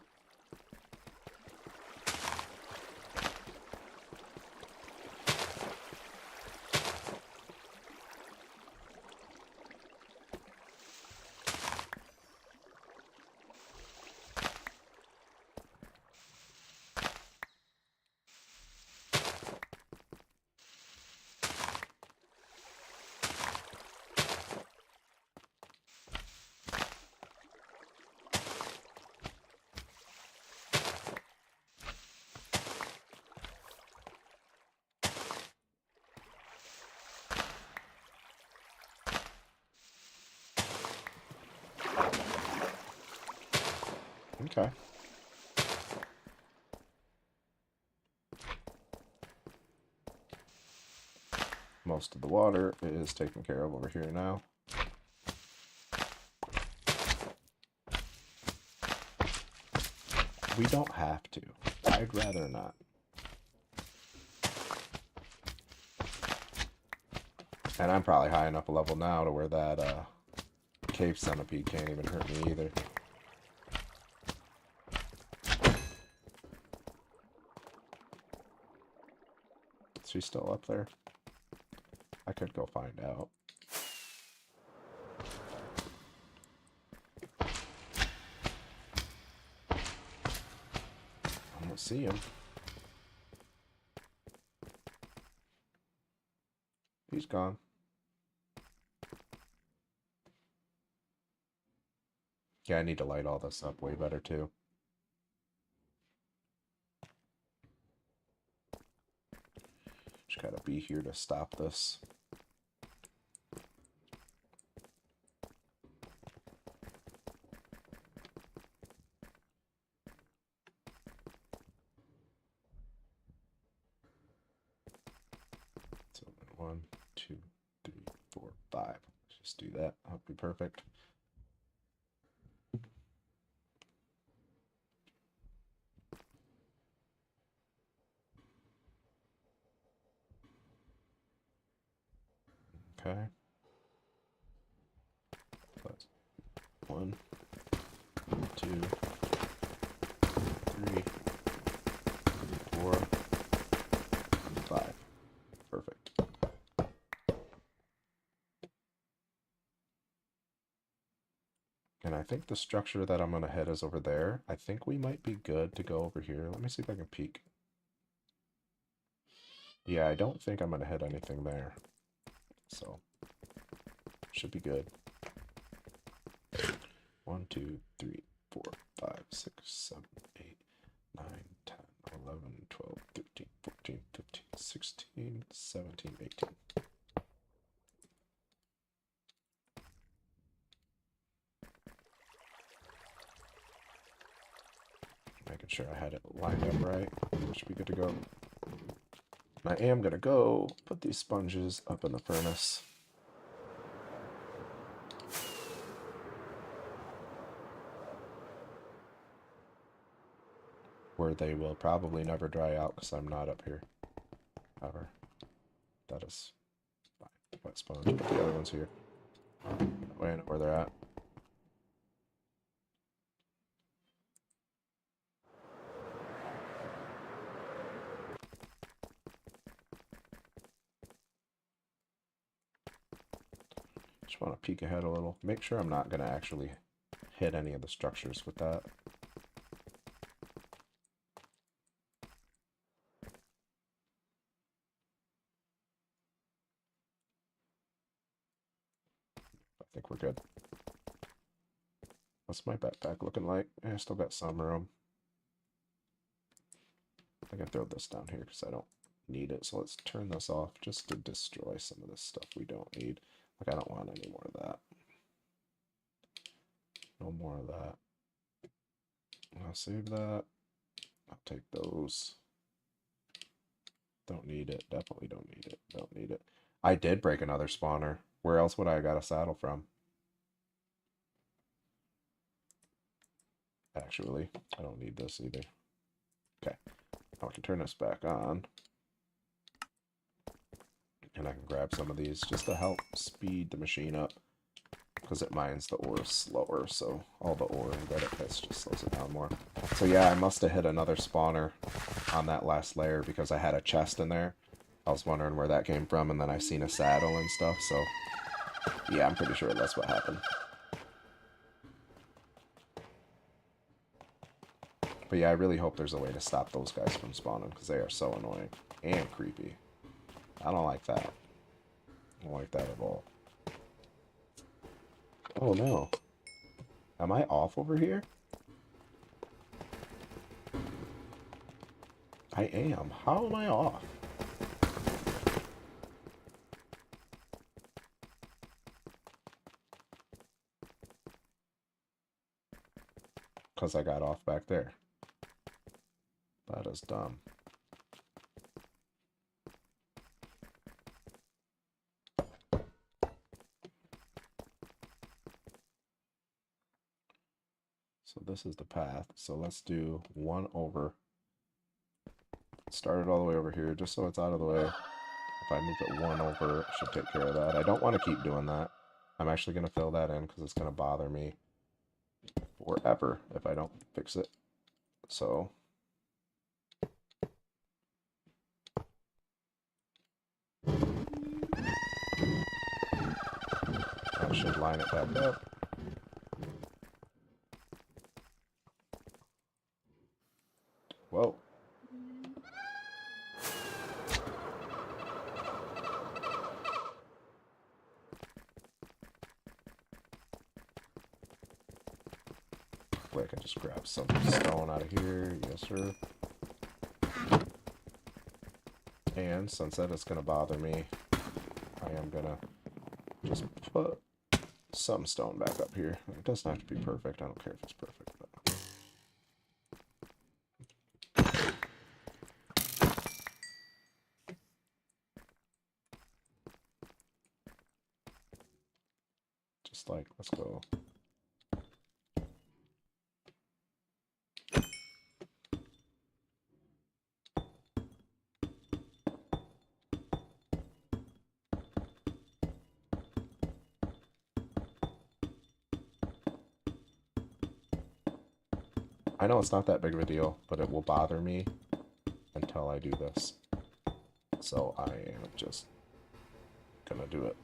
[SPEAKER 1] Okay. Most of the water is taken care of over here now. We don't have to. I'd rather not. And I'm probably high enough a level now to where that cave centipede can't even hurt me either. Is she still up there? I could go find out. I don't see him. He's gone. Yeah, I need to light all this up way better too. Just gotta be here to stop this. So 1, 2, 3, 4, 5. Let's just do that. That'll be perfect. Okay. Plus 1, 2, 3, 4, 5. Perfect. And I think the structure that I'm going to hit is over there. I think we might be good to go over here. Let me see if I can peek. Yeah, I don't think I'm going to hit anything there. So should be good. 1, 2, 3, 4, 5, 6, 7, 8, 9, 10, 11, 12, 13, 14, 15, 16, 17, 18. Making sure I had it lined up right. Should be good to go. I am going to go put these sponges up in the furnace. Where they will probably never dry out because I'm not up here. However, that is fine. Wet sponge. Put the other ones here. That way I know where they're at. Just want to peek ahead a little. Make sure I'm not going to actually hit any of the structures with that. I think we're good. What's my backpack looking like? I still got some room. I can throw this down here because I don't need it. So let's turn this off just to destroy some of this stuff we don't need. Like, I don't want any more of that. No more of that. I'll save that. I'll take those. Don't need it. Definitely don't need it. Don't need it. I did break another spawner. Where else would I have got a saddle from? Actually, I don't need this either. Okay. Now I can turn this back on. And I can grab some of these just to help speed the machine up. Because it mines the ore slower, so all the ore that it hits just slows it down more. So yeah, I must have hit another spawner on that last layer because I had a chest in there. I was wondering where that came from, and then I seen a saddle and stuff, so yeah, I'm pretty sure that's what happened. But yeah, I really hope there's a way to stop those guys from spawning because they are so annoying and creepy. I don't like that. I don't like that at all. Oh no. Am I off over here? I am. How am I off? Because I got off back there. That is dumb. So this is the path. So let's do 1 over. Start it all the way over here, just so it's out of the way. If I move it 1 over, it should take care of that. I don't want to keep doing that. I'm actually going to fill that in because it's going to bother me forever if I don't fix it. So that should line it back up. Whoa. I can just grab some stone out of here. Yes, sir. And since that is going to bother me, I am going to just put some stone back up here. It doesn't have to be perfect. I don't care if it's perfect. But... just like, let's go. I know it's not that big of a deal, but it will bother me until I do this. So I am just gonna do it.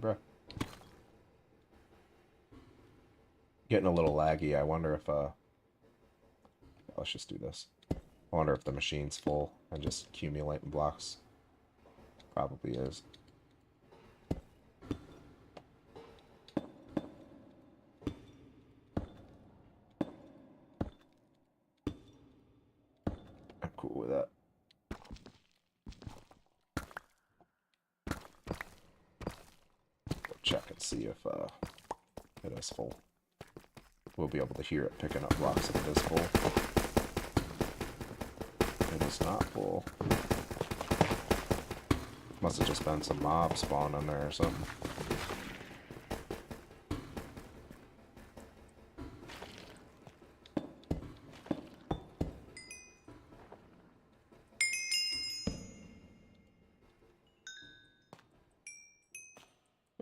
[SPEAKER 1] Bruh. getting a little laggy. I wonder if let's just do this. I wonder if the machine's full and just accumulating blocks. Probably is. I'm cool with that. Go check and see if it is full. We'll be able to hear it picking up blocks if it is full. It is not full. Must have just been some mob spawn in there or something.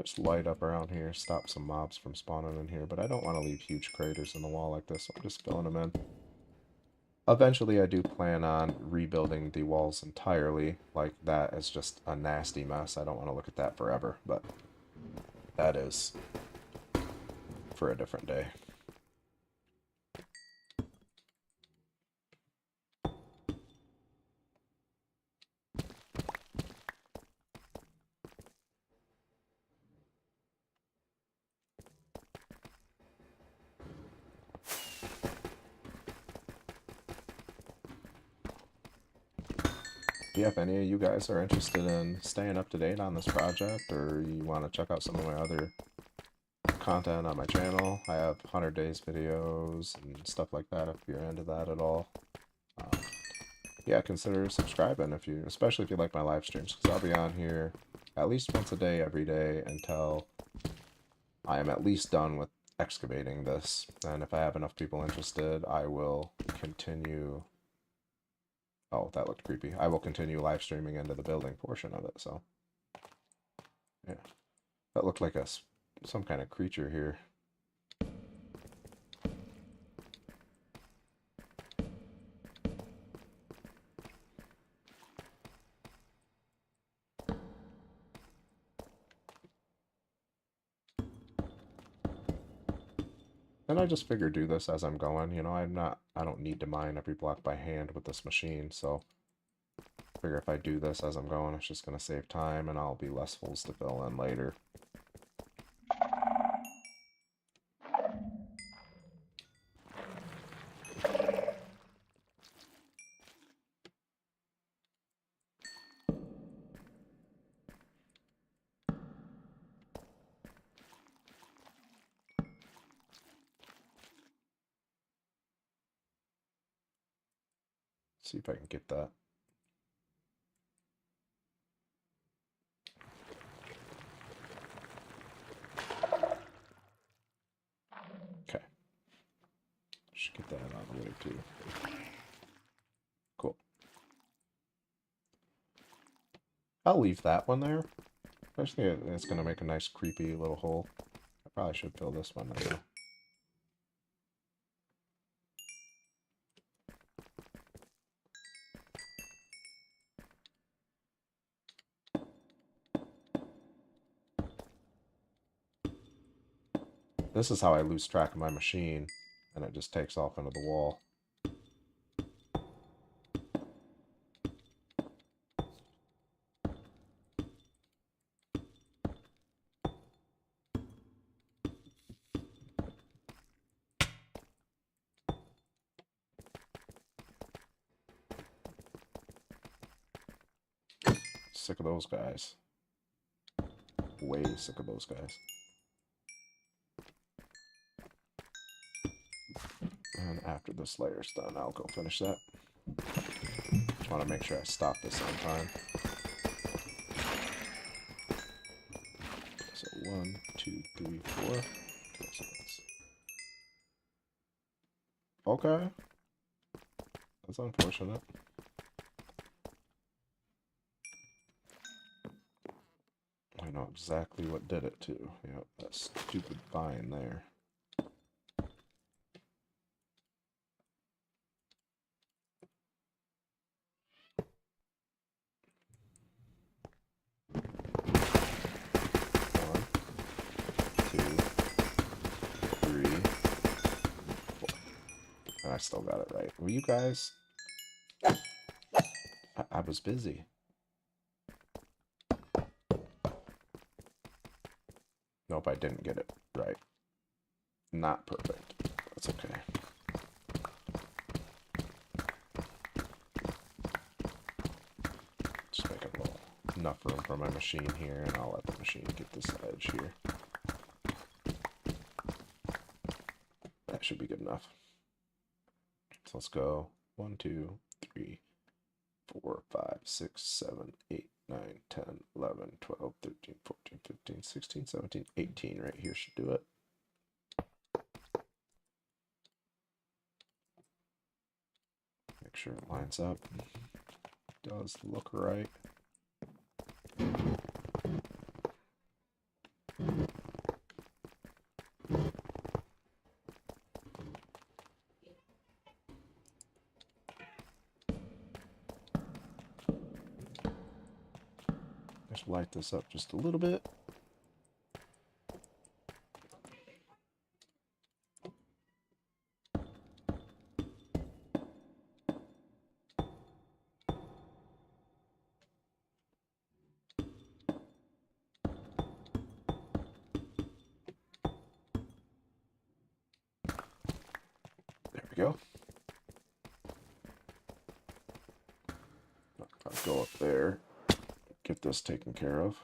[SPEAKER 1] Just light up around here, stop some mobs from spawning in here, but I don't want to leave huge craters in the wall like this, so I'm just filling them in. Eventually, I do plan on rebuilding the walls entirely. Like, that is just a nasty mess. I don't want to look at that forever, but that is for a different day. Yeah, if any of you guys are interested in staying up to date on this project, or you want to check out some of my other content on my channel, I have 100 days videos and stuff like that if you're into that at all. Yeah, consider subscribing if you, especially if you like my live streams, because I'll be on here at least once a day every day until I am at least done with excavating this. And if I have enough people interested, I will continue. Oh, that looked creepy. I will continue live streaming into the building portion of it, so. Yeah. That looked like some kind of creature here. And I just figured do this as I'm going. You know, I don't need to mine every block by hand with this machine, so I figure if I do this as I'm going, it's just going to save time and I'll be less holes to fill in later. See if I can get that. Okay. Should get that out of the way too. Cool. I'll leave that one there. I just think it's going to make a nice creepy little hole. I probably should fill this one right now. This is how I lose track of my machine, and it just takes off into the wall. Sick of those guys. Way sick of those guys. And after this layer's done, I'll go finish that. Just want to make sure I stop this on time. So 1, 2, 3, 4. 12 seconds. Okay. That's unfortunate. I know exactly what did it too. Yep, that stupid vine there. One, two, three, still got it right. Were you guys? I was busy. Nope, I didn't get it right. Not perfect. That's okay. Just make a little enough room for my machine here, and I'll let the machine get this edge here. That should be good enough. So let's go 1, 2, 3, 4, 5, 6, 7, 8, 9, 10, 11, 12, 13, 14, 15, 16, 17, 18 right here should do it. Make sure it lines up. Does look right. Just light this up just a little bit. There we go. I'll go up there, get this taken care of.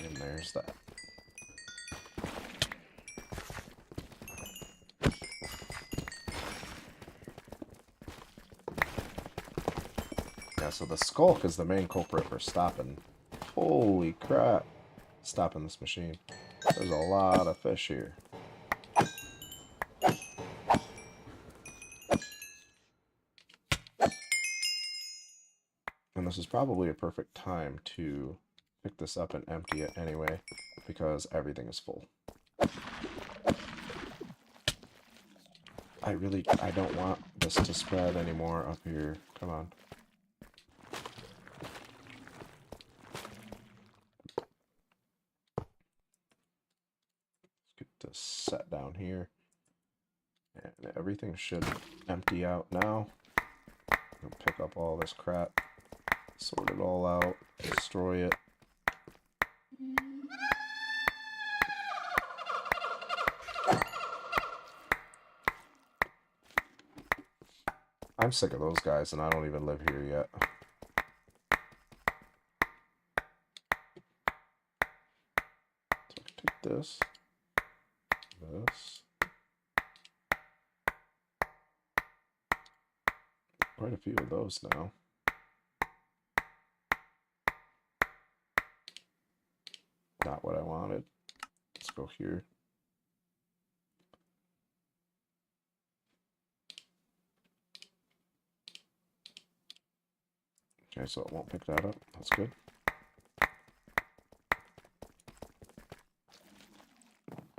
[SPEAKER 1] And there's that. Yeah, so the skulk is the main culprit for stopping. Holy crap. Stopping this machine. There's a lot of fish here. And this is probably a perfect time to pick this up and empty it anyway, because everything is full. I don't want this to spread anymore up here. Come on. Let's get this set down here. And everything should empty out now. I'll pick up all this crap, sort it all out, destroy it. I'm sick of those guys, and I don't even live here yet. So I can take this, quite a few of those now. Not what I wanted. Let's go here. Okay, so it won't pick that up. That's good.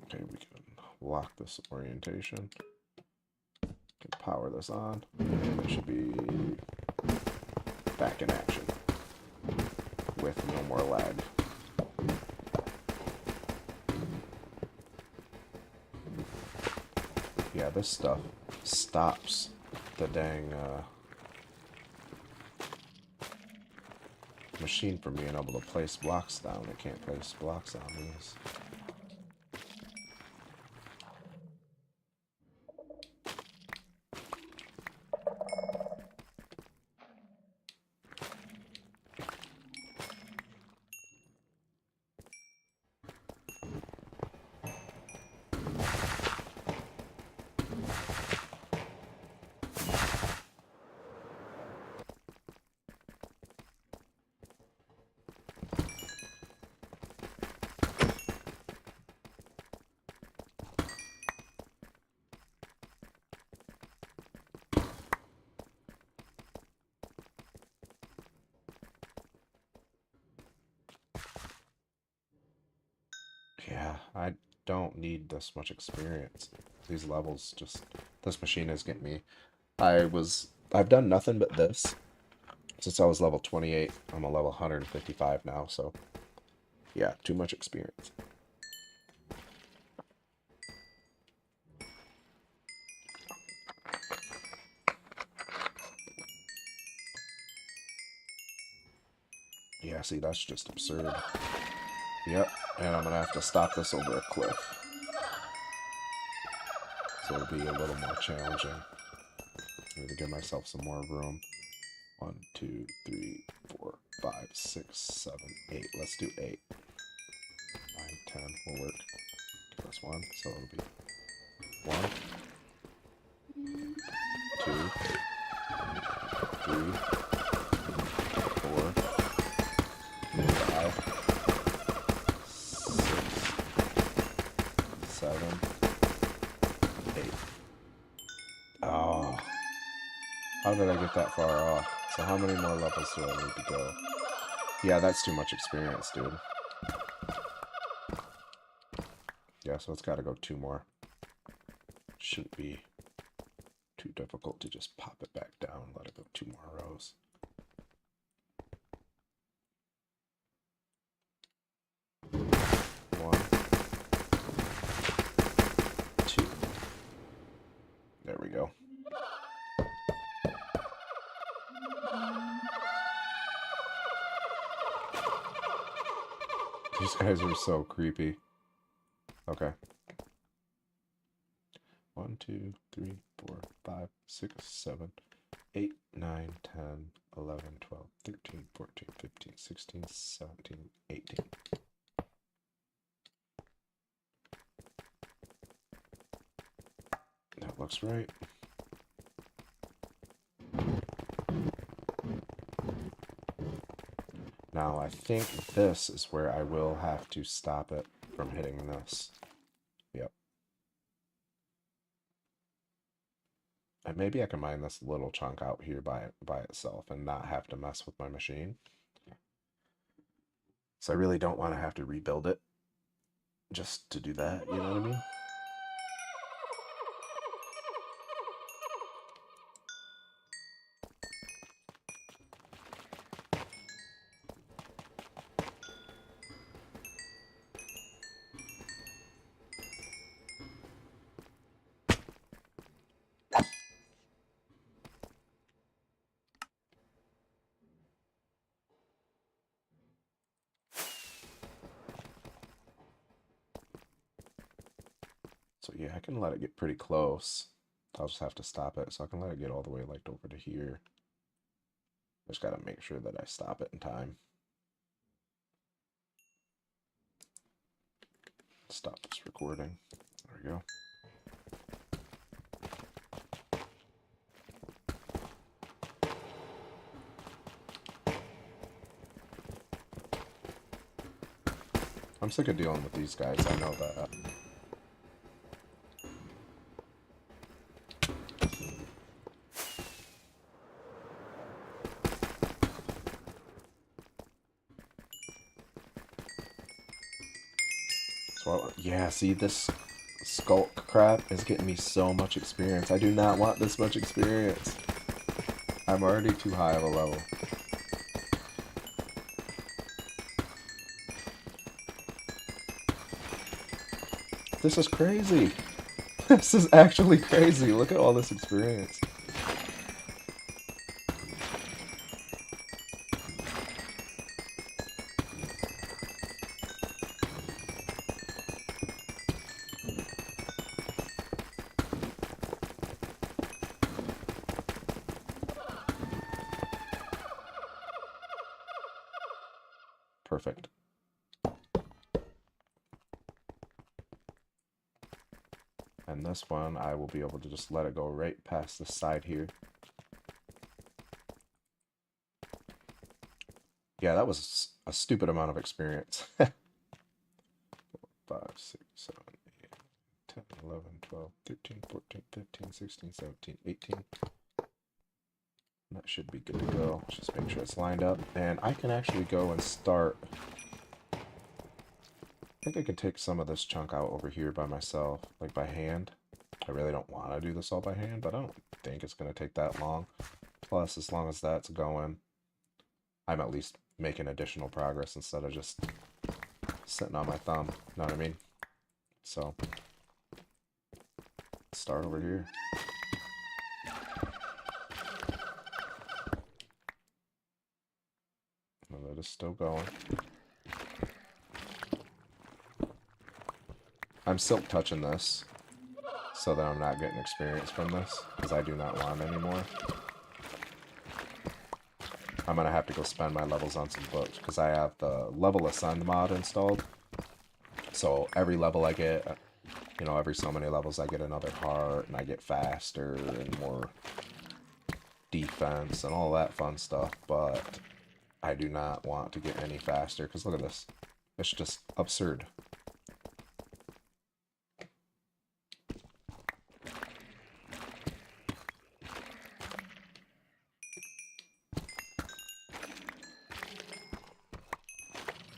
[SPEAKER 1] Okay, we can lock this orientation. Can power this on. And it should be back in action with no more lag. Yeah, this stuff stops the dang machine from being able to place blocks down. It can't place blocks on these. Yeah, I don't need this much experience. These levels just... This machine is getting me. I've done nothing but this since I was level 28. I'm a level 155 now, so yeah, too much experience. Yeah, see, that's just absurd. Yep, and I'm gonna have to stop this over a cliff. So it'll be a little more challenging. I need to give myself some more room. 1, 2, 3, 4, 5, 6, 7, 8. Let's do 8. 9, 10 will work. Plus 1, so it'll be 1, 2, 3, 4, 5, 6, 7, 8. Oh, how did I get that far off? So how many more levels do I need to go? Yeah, that's too much experience, dude. Yeah, so it's got to go 2 more. Shouldn't be too difficult to just pop it back down, let it go 2 more rows. One, 2. There we go. These guys are so creepy. Okay. 1, 2, 3, 4, 5, 6, 7, 8, 9, 10, 11, 12, 13, 14, 15, 16, 17, 18. That looks right. Now I think this is where I will have to stop it from hitting this. Yep. And maybe I can mine this little chunk out here by itself and not have to mess with my machine. So I really don't want to have to rebuild it just to do that, you know what I mean? So yeah, I can let it get pretty close. I'll just have to stop it. So I can let it get all the way like over to here. Just gotta make sure that I stop it in time. Stop this recording. There we go. I'm sick of dealing with these guys, I know that. So, yeah, see, this skulk crap is getting me so much experience. I do not want this much experience. I'm already too high of a level. This is crazy. This is actually crazy. Look at all this experience. Perfect. And this one, I will be able to just let it go right past the side here. Yeah, that was a stupid amount of experience. 5, 6, 7, 8, 10, 11, 12, 13, 14, 15, 16, 17, 18. That should be good to go. Just make sure it's lined up. And I can actually go and start I think I can take some of this chunk out over here by myself, like by hand. I really don't want to do this all by hand, but I don't think it's going to take that long. Plus, as long as that's going, I'm at least making additional progress instead of just sitting on my thumb. You know what I mean? So, let's start over here. That is still going. I'm silk touching this so that I'm not getting experience from this, because I do not want any more. I'm going to have to go spend my levels on some books, because I have the level ascend mod installed. So every level I get, you know, every so many levels I get another heart, and I get faster and more defense and all that fun stuff, but I do not want to get any faster, because look at this. It's just absurd.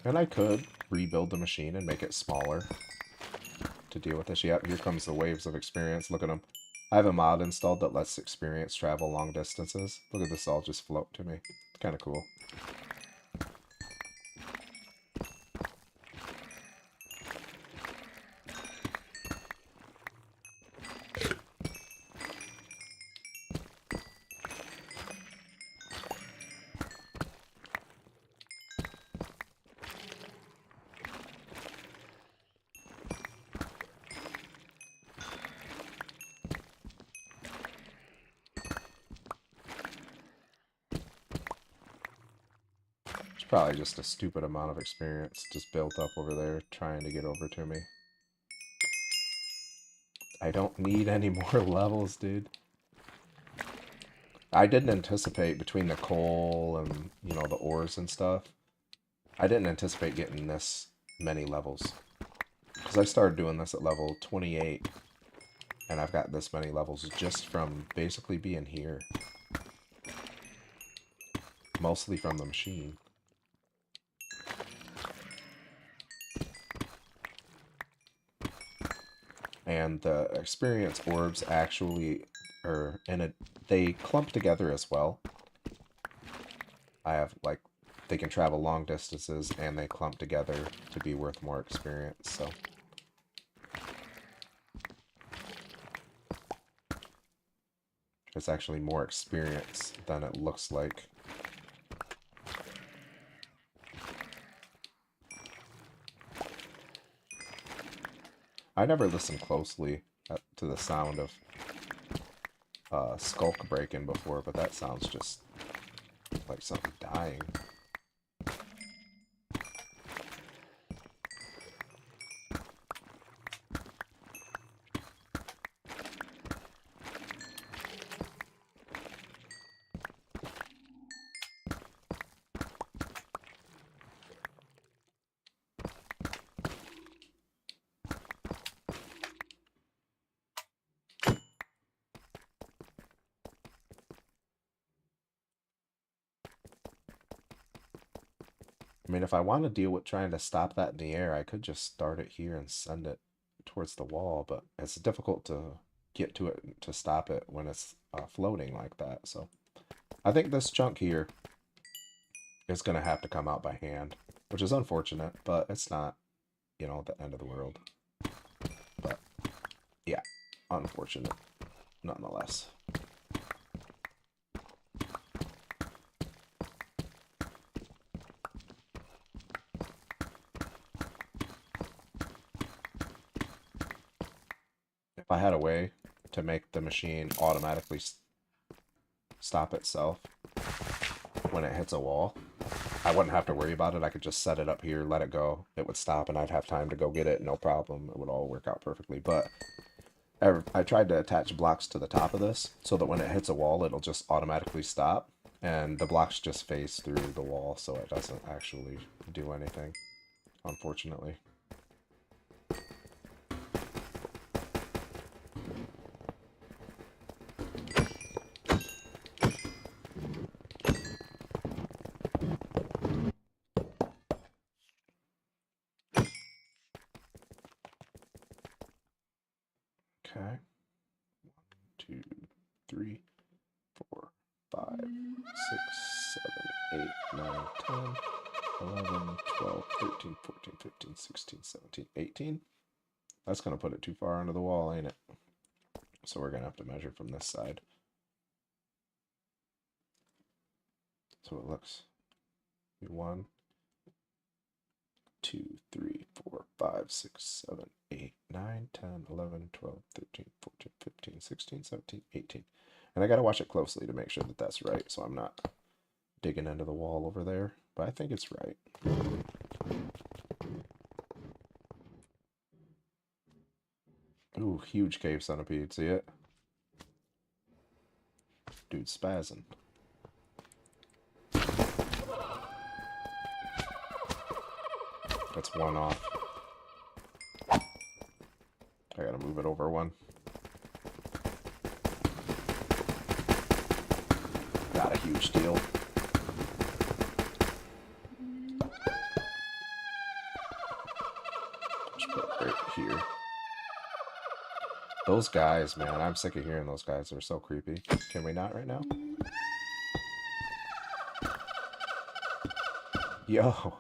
[SPEAKER 1] And I could rebuild the machine and make it smaller to deal with this. Yep, here comes the waves of experience. Look at them. I have a mod installed that lets experience travel long distances. Look at this all just float to me. It's kind of cool. Probably just a stupid amount of experience just built up over there trying to get over to me. I don't need any more levels, dude. I didn't anticipate between the coal and, you know, the ores and stuff. I didn't anticipate getting this many levels. Because I started doing this at level 28. And I've got this many levels just from basically being here. Mostly from the machine. And the experience orbs actually are they clump together as well. I have, like, they can travel long distances and they clump together to be worth more experience, so. It's actually more experience than it looks like. I never listen closely to the sound of skulk breaking before, but that sounds just like something dying. I mean, if I want to deal with trying to stop that in the air, I could just start it here and send it towards the wall, but it's difficult to get to it to stop it when it's floating like that. So I think this chunk here is going to have to come out by hand, which is unfortunate, but it's not, you know, the end of the world. But yeah, unfortunate nonetheless. If I had a way to make the machine automatically stop itself when it hits a wall, I wouldn't have to worry about it. I could just set it up here, let it go. It would stop and I'd have time to go get it, no problem. It would all work out perfectly. But I tried to attach blocks to the top of this so that when it hits a wall, it'll just automatically stop. And the blocks just phase through the wall, so it doesn't actually do anything, unfortunately. 8, 9, 10, 11, 12, 13, 14, 15, 16, 17, 18. That's going to put it too far under the wall, ain't it? So we're going to have to measure from this side. So it looks 1, 2, 3, 4, 5, 6, 7, 8, 9, 10, 11, 12, 13, 14, 15, 16, 17, 18. And I got to watch it closely to make sure that that's right, so I'm not digging into the wall over there. But I think it's right. Ooh, huge cave centipede. See it? Dude, spazzing. That's one off. I gotta move it over one. Got a huge deal. Just put it right here. Those guys, man, I'm sick of hearing those guys. They're so creepy. Can we not right now? Yo.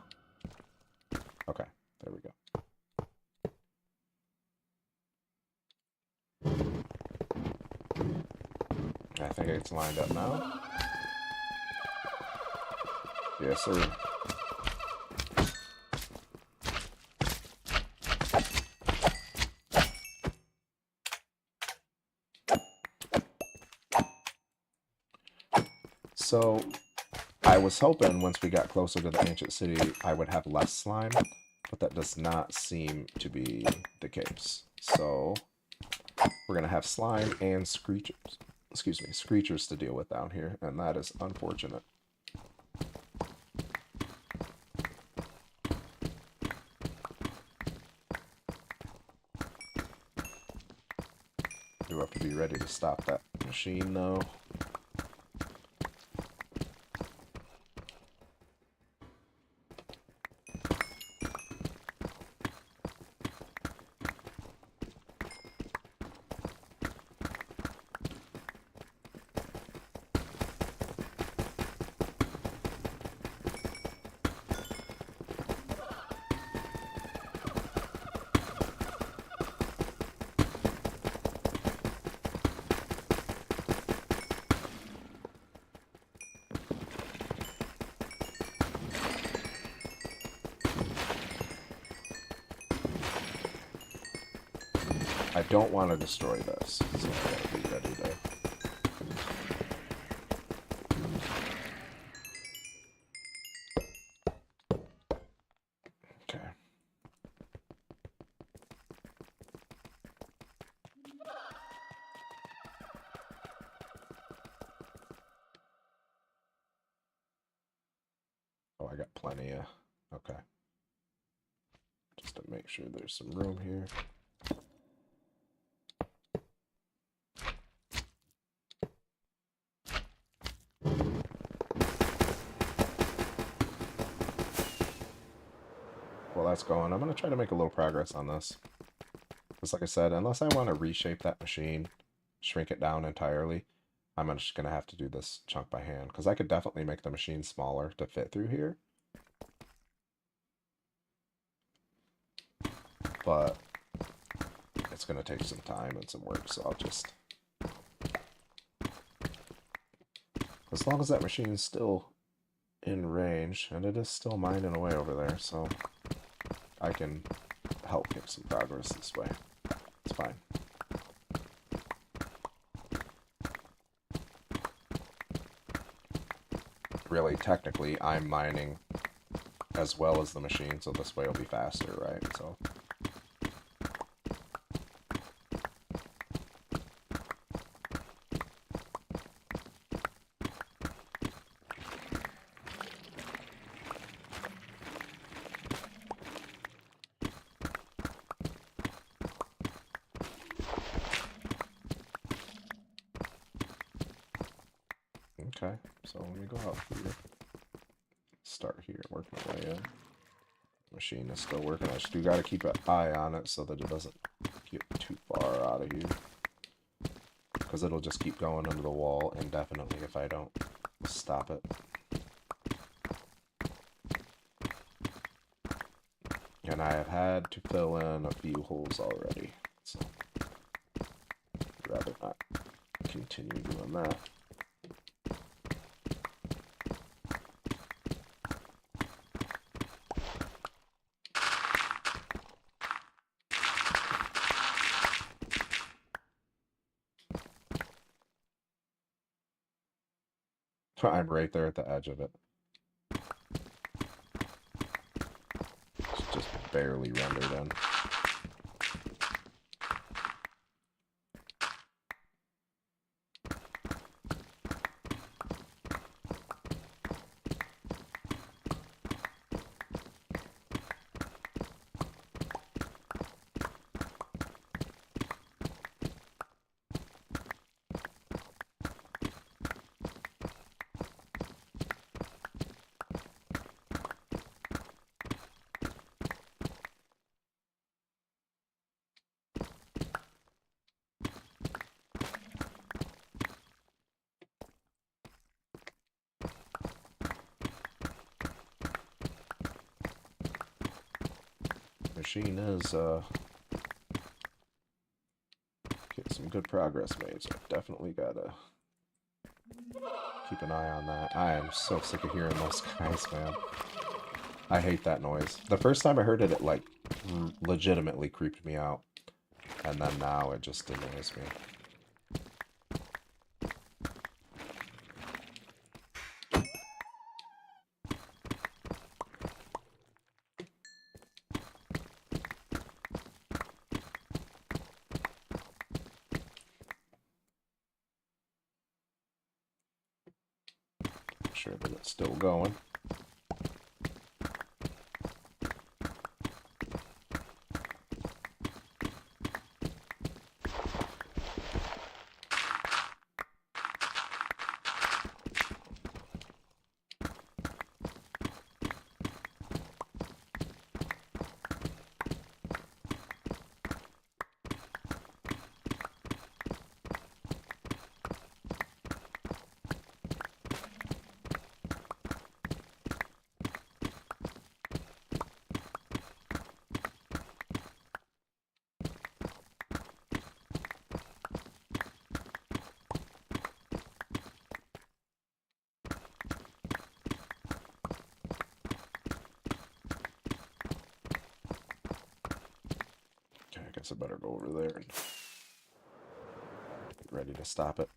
[SPEAKER 1] Okay, there we go. I think it's lined up now. Yes, sir. So, I was hoping once we got closer to the ancient city, I would have less slime, but that does not seem to be the case. So, we're going to have slime and screechers. Excuse me, screechers to deal with down here, and that is unfortunate. Do have to be ready to stop that machine, though. I don't want to destroy this, so I gotta be ready to... Okay. Oh, I got plenty of... Okay. Just to make sure there's some room here. Well, that's going. I'm going to try to make a little progress on this. Because like I said, unless I want to reshape that machine, shrink it down entirely, I'm just going to have to do this chunk by hand. Because I could definitely make the machine smaller to fit through here. But it's going to take some time and some work, so I'll just... As long as that machine is still in range, and it is still mining away over there, so I can help make some progress this way. It's fine. Really, technically, I'm mining as well as the machine, so this way it'll be faster, right? So... Okay, so let me go out here. Start here, work my way in. Machine is still working. I just do got to keep an eye on it so that it doesn't get too far out of here. Because it'll just keep going under the wall indefinitely if I don't stop it. And I have had to fill in a few holes already, so I'd rather not continue doing that. I'm right there at the edge of it. It's just barely rendered in. Machine is getting some good progress made, so definitely gotta keep an eye on that. I am so sick of hearing those guys, man. I hate that noise. The first time I heard it, it like legitimately creeped me out, and then now it just annoys me. Make sure that it's still going. I guess I better go over there and get ready to stop it.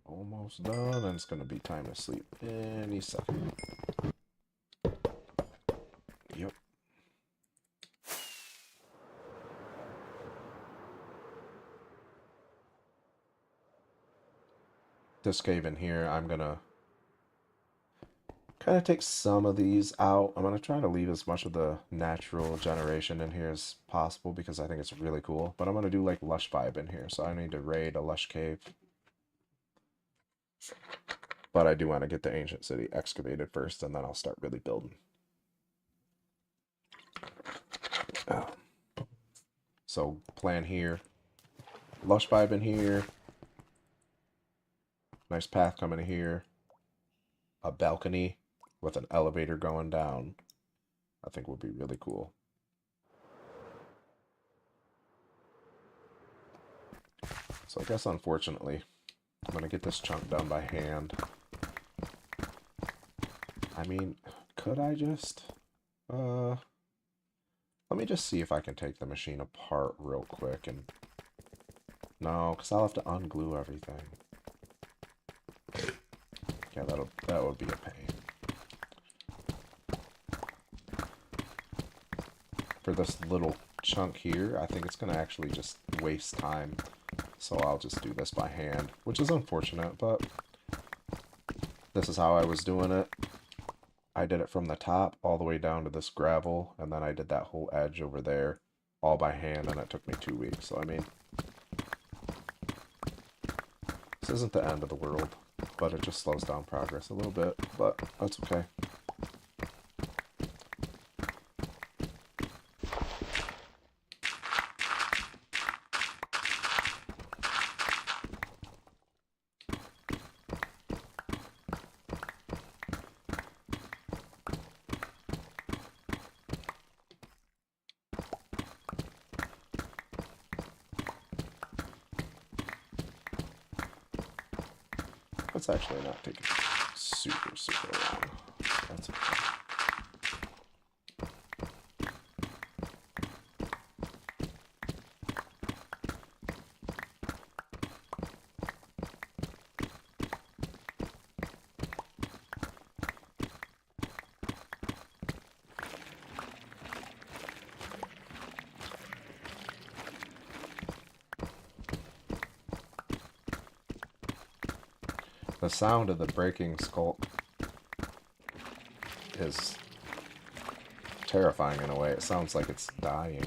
[SPEAKER 1] Almost done, and it's gonna be time to sleep any second. Yep. This cave in here, I'm gonna kind of take some of these out. I'm gonna try to leave as much of the natural generation in here as possible because I think it's really cool. But I'm gonna do like lush vibe in here, so I need to raid a lush cave. But I do want to get the ancient city excavated first, and then I'll start really building. So plan here, lush vibe in here, nice path coming in here, a balcony with an elevator going down. I think would be really cool. So I guess unfortunately, I'm gonna get this chunk done by hand. I mean, could I just, let me just see if I can take the machine apart real quick and, no, because I'll have to unglue everything. Yeah, that would be a pain. For this little chunk here, I think it's gonna actually just waste time. So I'll just do this by hand, which is unfortunate, but this is how I was doing it. I did it from the top all the way down to this gravel, and then I did that whole edge over there all by hand, and it took me 2 weeks. So I mean, This isn't the end of the world, but it just slows down progress a little bit, but that's okay. It's actually not taking super, super long. That's okay. The sound of the breaking skull is terrifying in a way. It sounds like it's dying.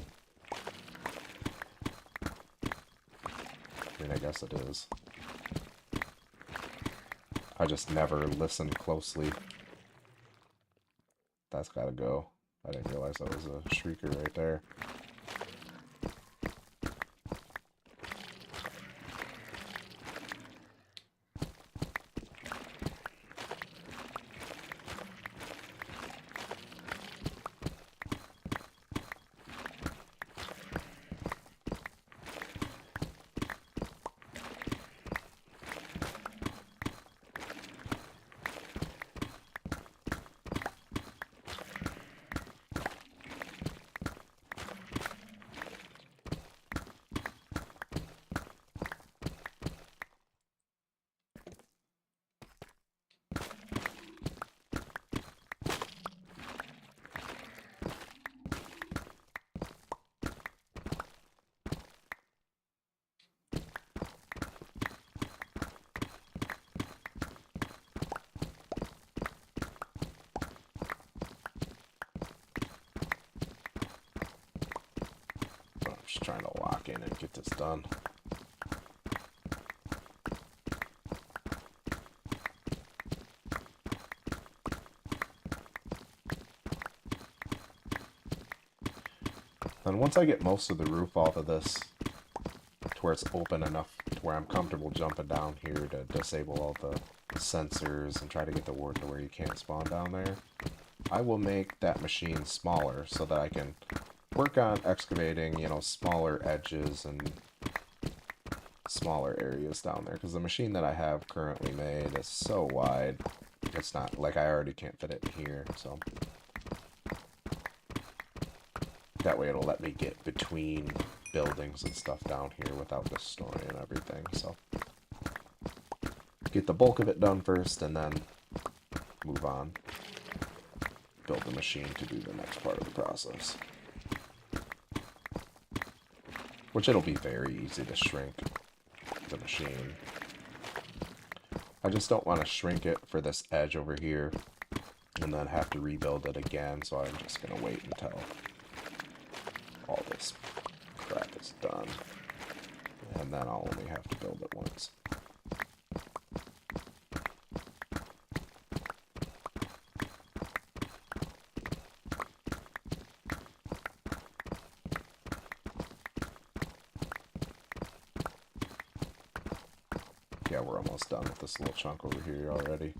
[SPEAKER 1] I mean, I guess it is. I just never listen closely. That's gotta go. I didn't realize that was a shrieker right there. Just trying to lock in and get this done. And once I get most of the roof off of this to where it's open enough to where I'm comfortable jumping down here to disable all the sensors and try to get the warden to where you can't spawn down there, I will make that machine smaller so that I can work on excavating, you know, smaller edges and smaller areas down there, because the machine that I have currently made is so wide, it's not, like, I already can't fit it in here, so that way it'll let me get between buildings and stuff down here without destroying everything. So get the bulk of it done first and then move on, build the machine to do the next part of the process. Which it'll be very easy to shrink the machine. I just don't want to shrink it for this edge over here and then have to rebuild it again, so I'm just going to wait until all this crap is done. And then I'll only have to build it once. Yeah, we're almost done with this little chunk over here already.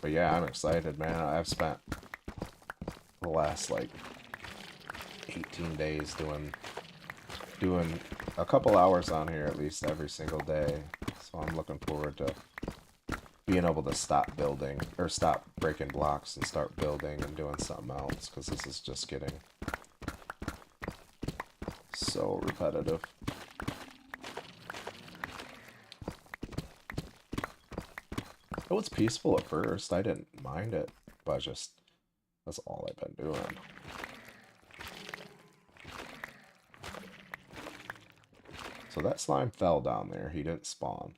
[SPEAKER 1] But yeah, I'm excited, man. I've spent the last, like, 18 days doing a couple hours on here at least every single day. So I'm looking forward to being able to stop building, or stop breaking blocks and start building and doing something else, because this is just getting so repetitive. It was peaceful at first. I didn't mind it, but that's all I've been doing. So that slime fell down there. He didn't spawn.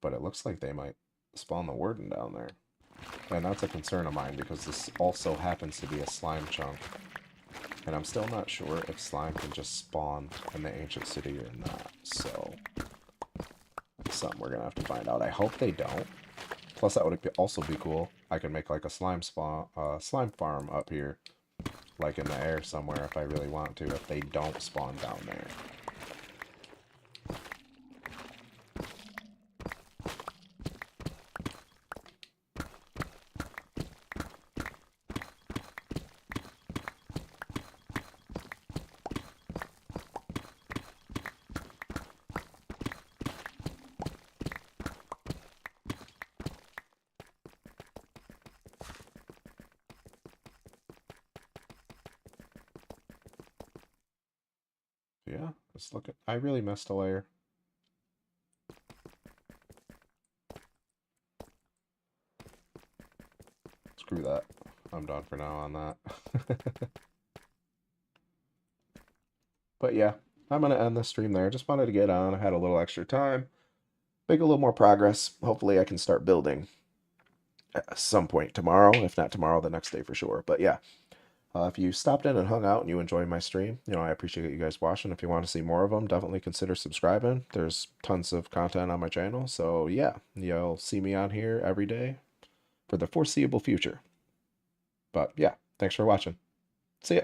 [SPEAKER 1] But it looks like they might spawn the warden down there. And that's a concern of mine, because this also happens to be a slime chunk. And I'm still not sure if slime can just spawn in the ancient city or not. So that's something we're gonna have to find out. I hope they don't. Plus, that would also be cool. I can make like a slime farm up here, like in the air somewhere, if I really want to. If they don't spawn down there. Yeah, let's look at. I really missed a layer. Screw that. I'm done for now on that. But yeah, I'm going to end the stream there. Just wanted to get on. I had a little extra time. Make a little more progress. Hopefully I can start building at some point tomorrow. If not tomorrow, the next day for sure. But yeah, if you stopped in and hung out and you enjoyed my stream, I appreciate you guys watching. If you want to see more of them, definitely consider subscribing. There's tons of content on my channel. So yeah, you'll see me on here every day for the foreseeable future. But yeah, thanks for watching. See ya.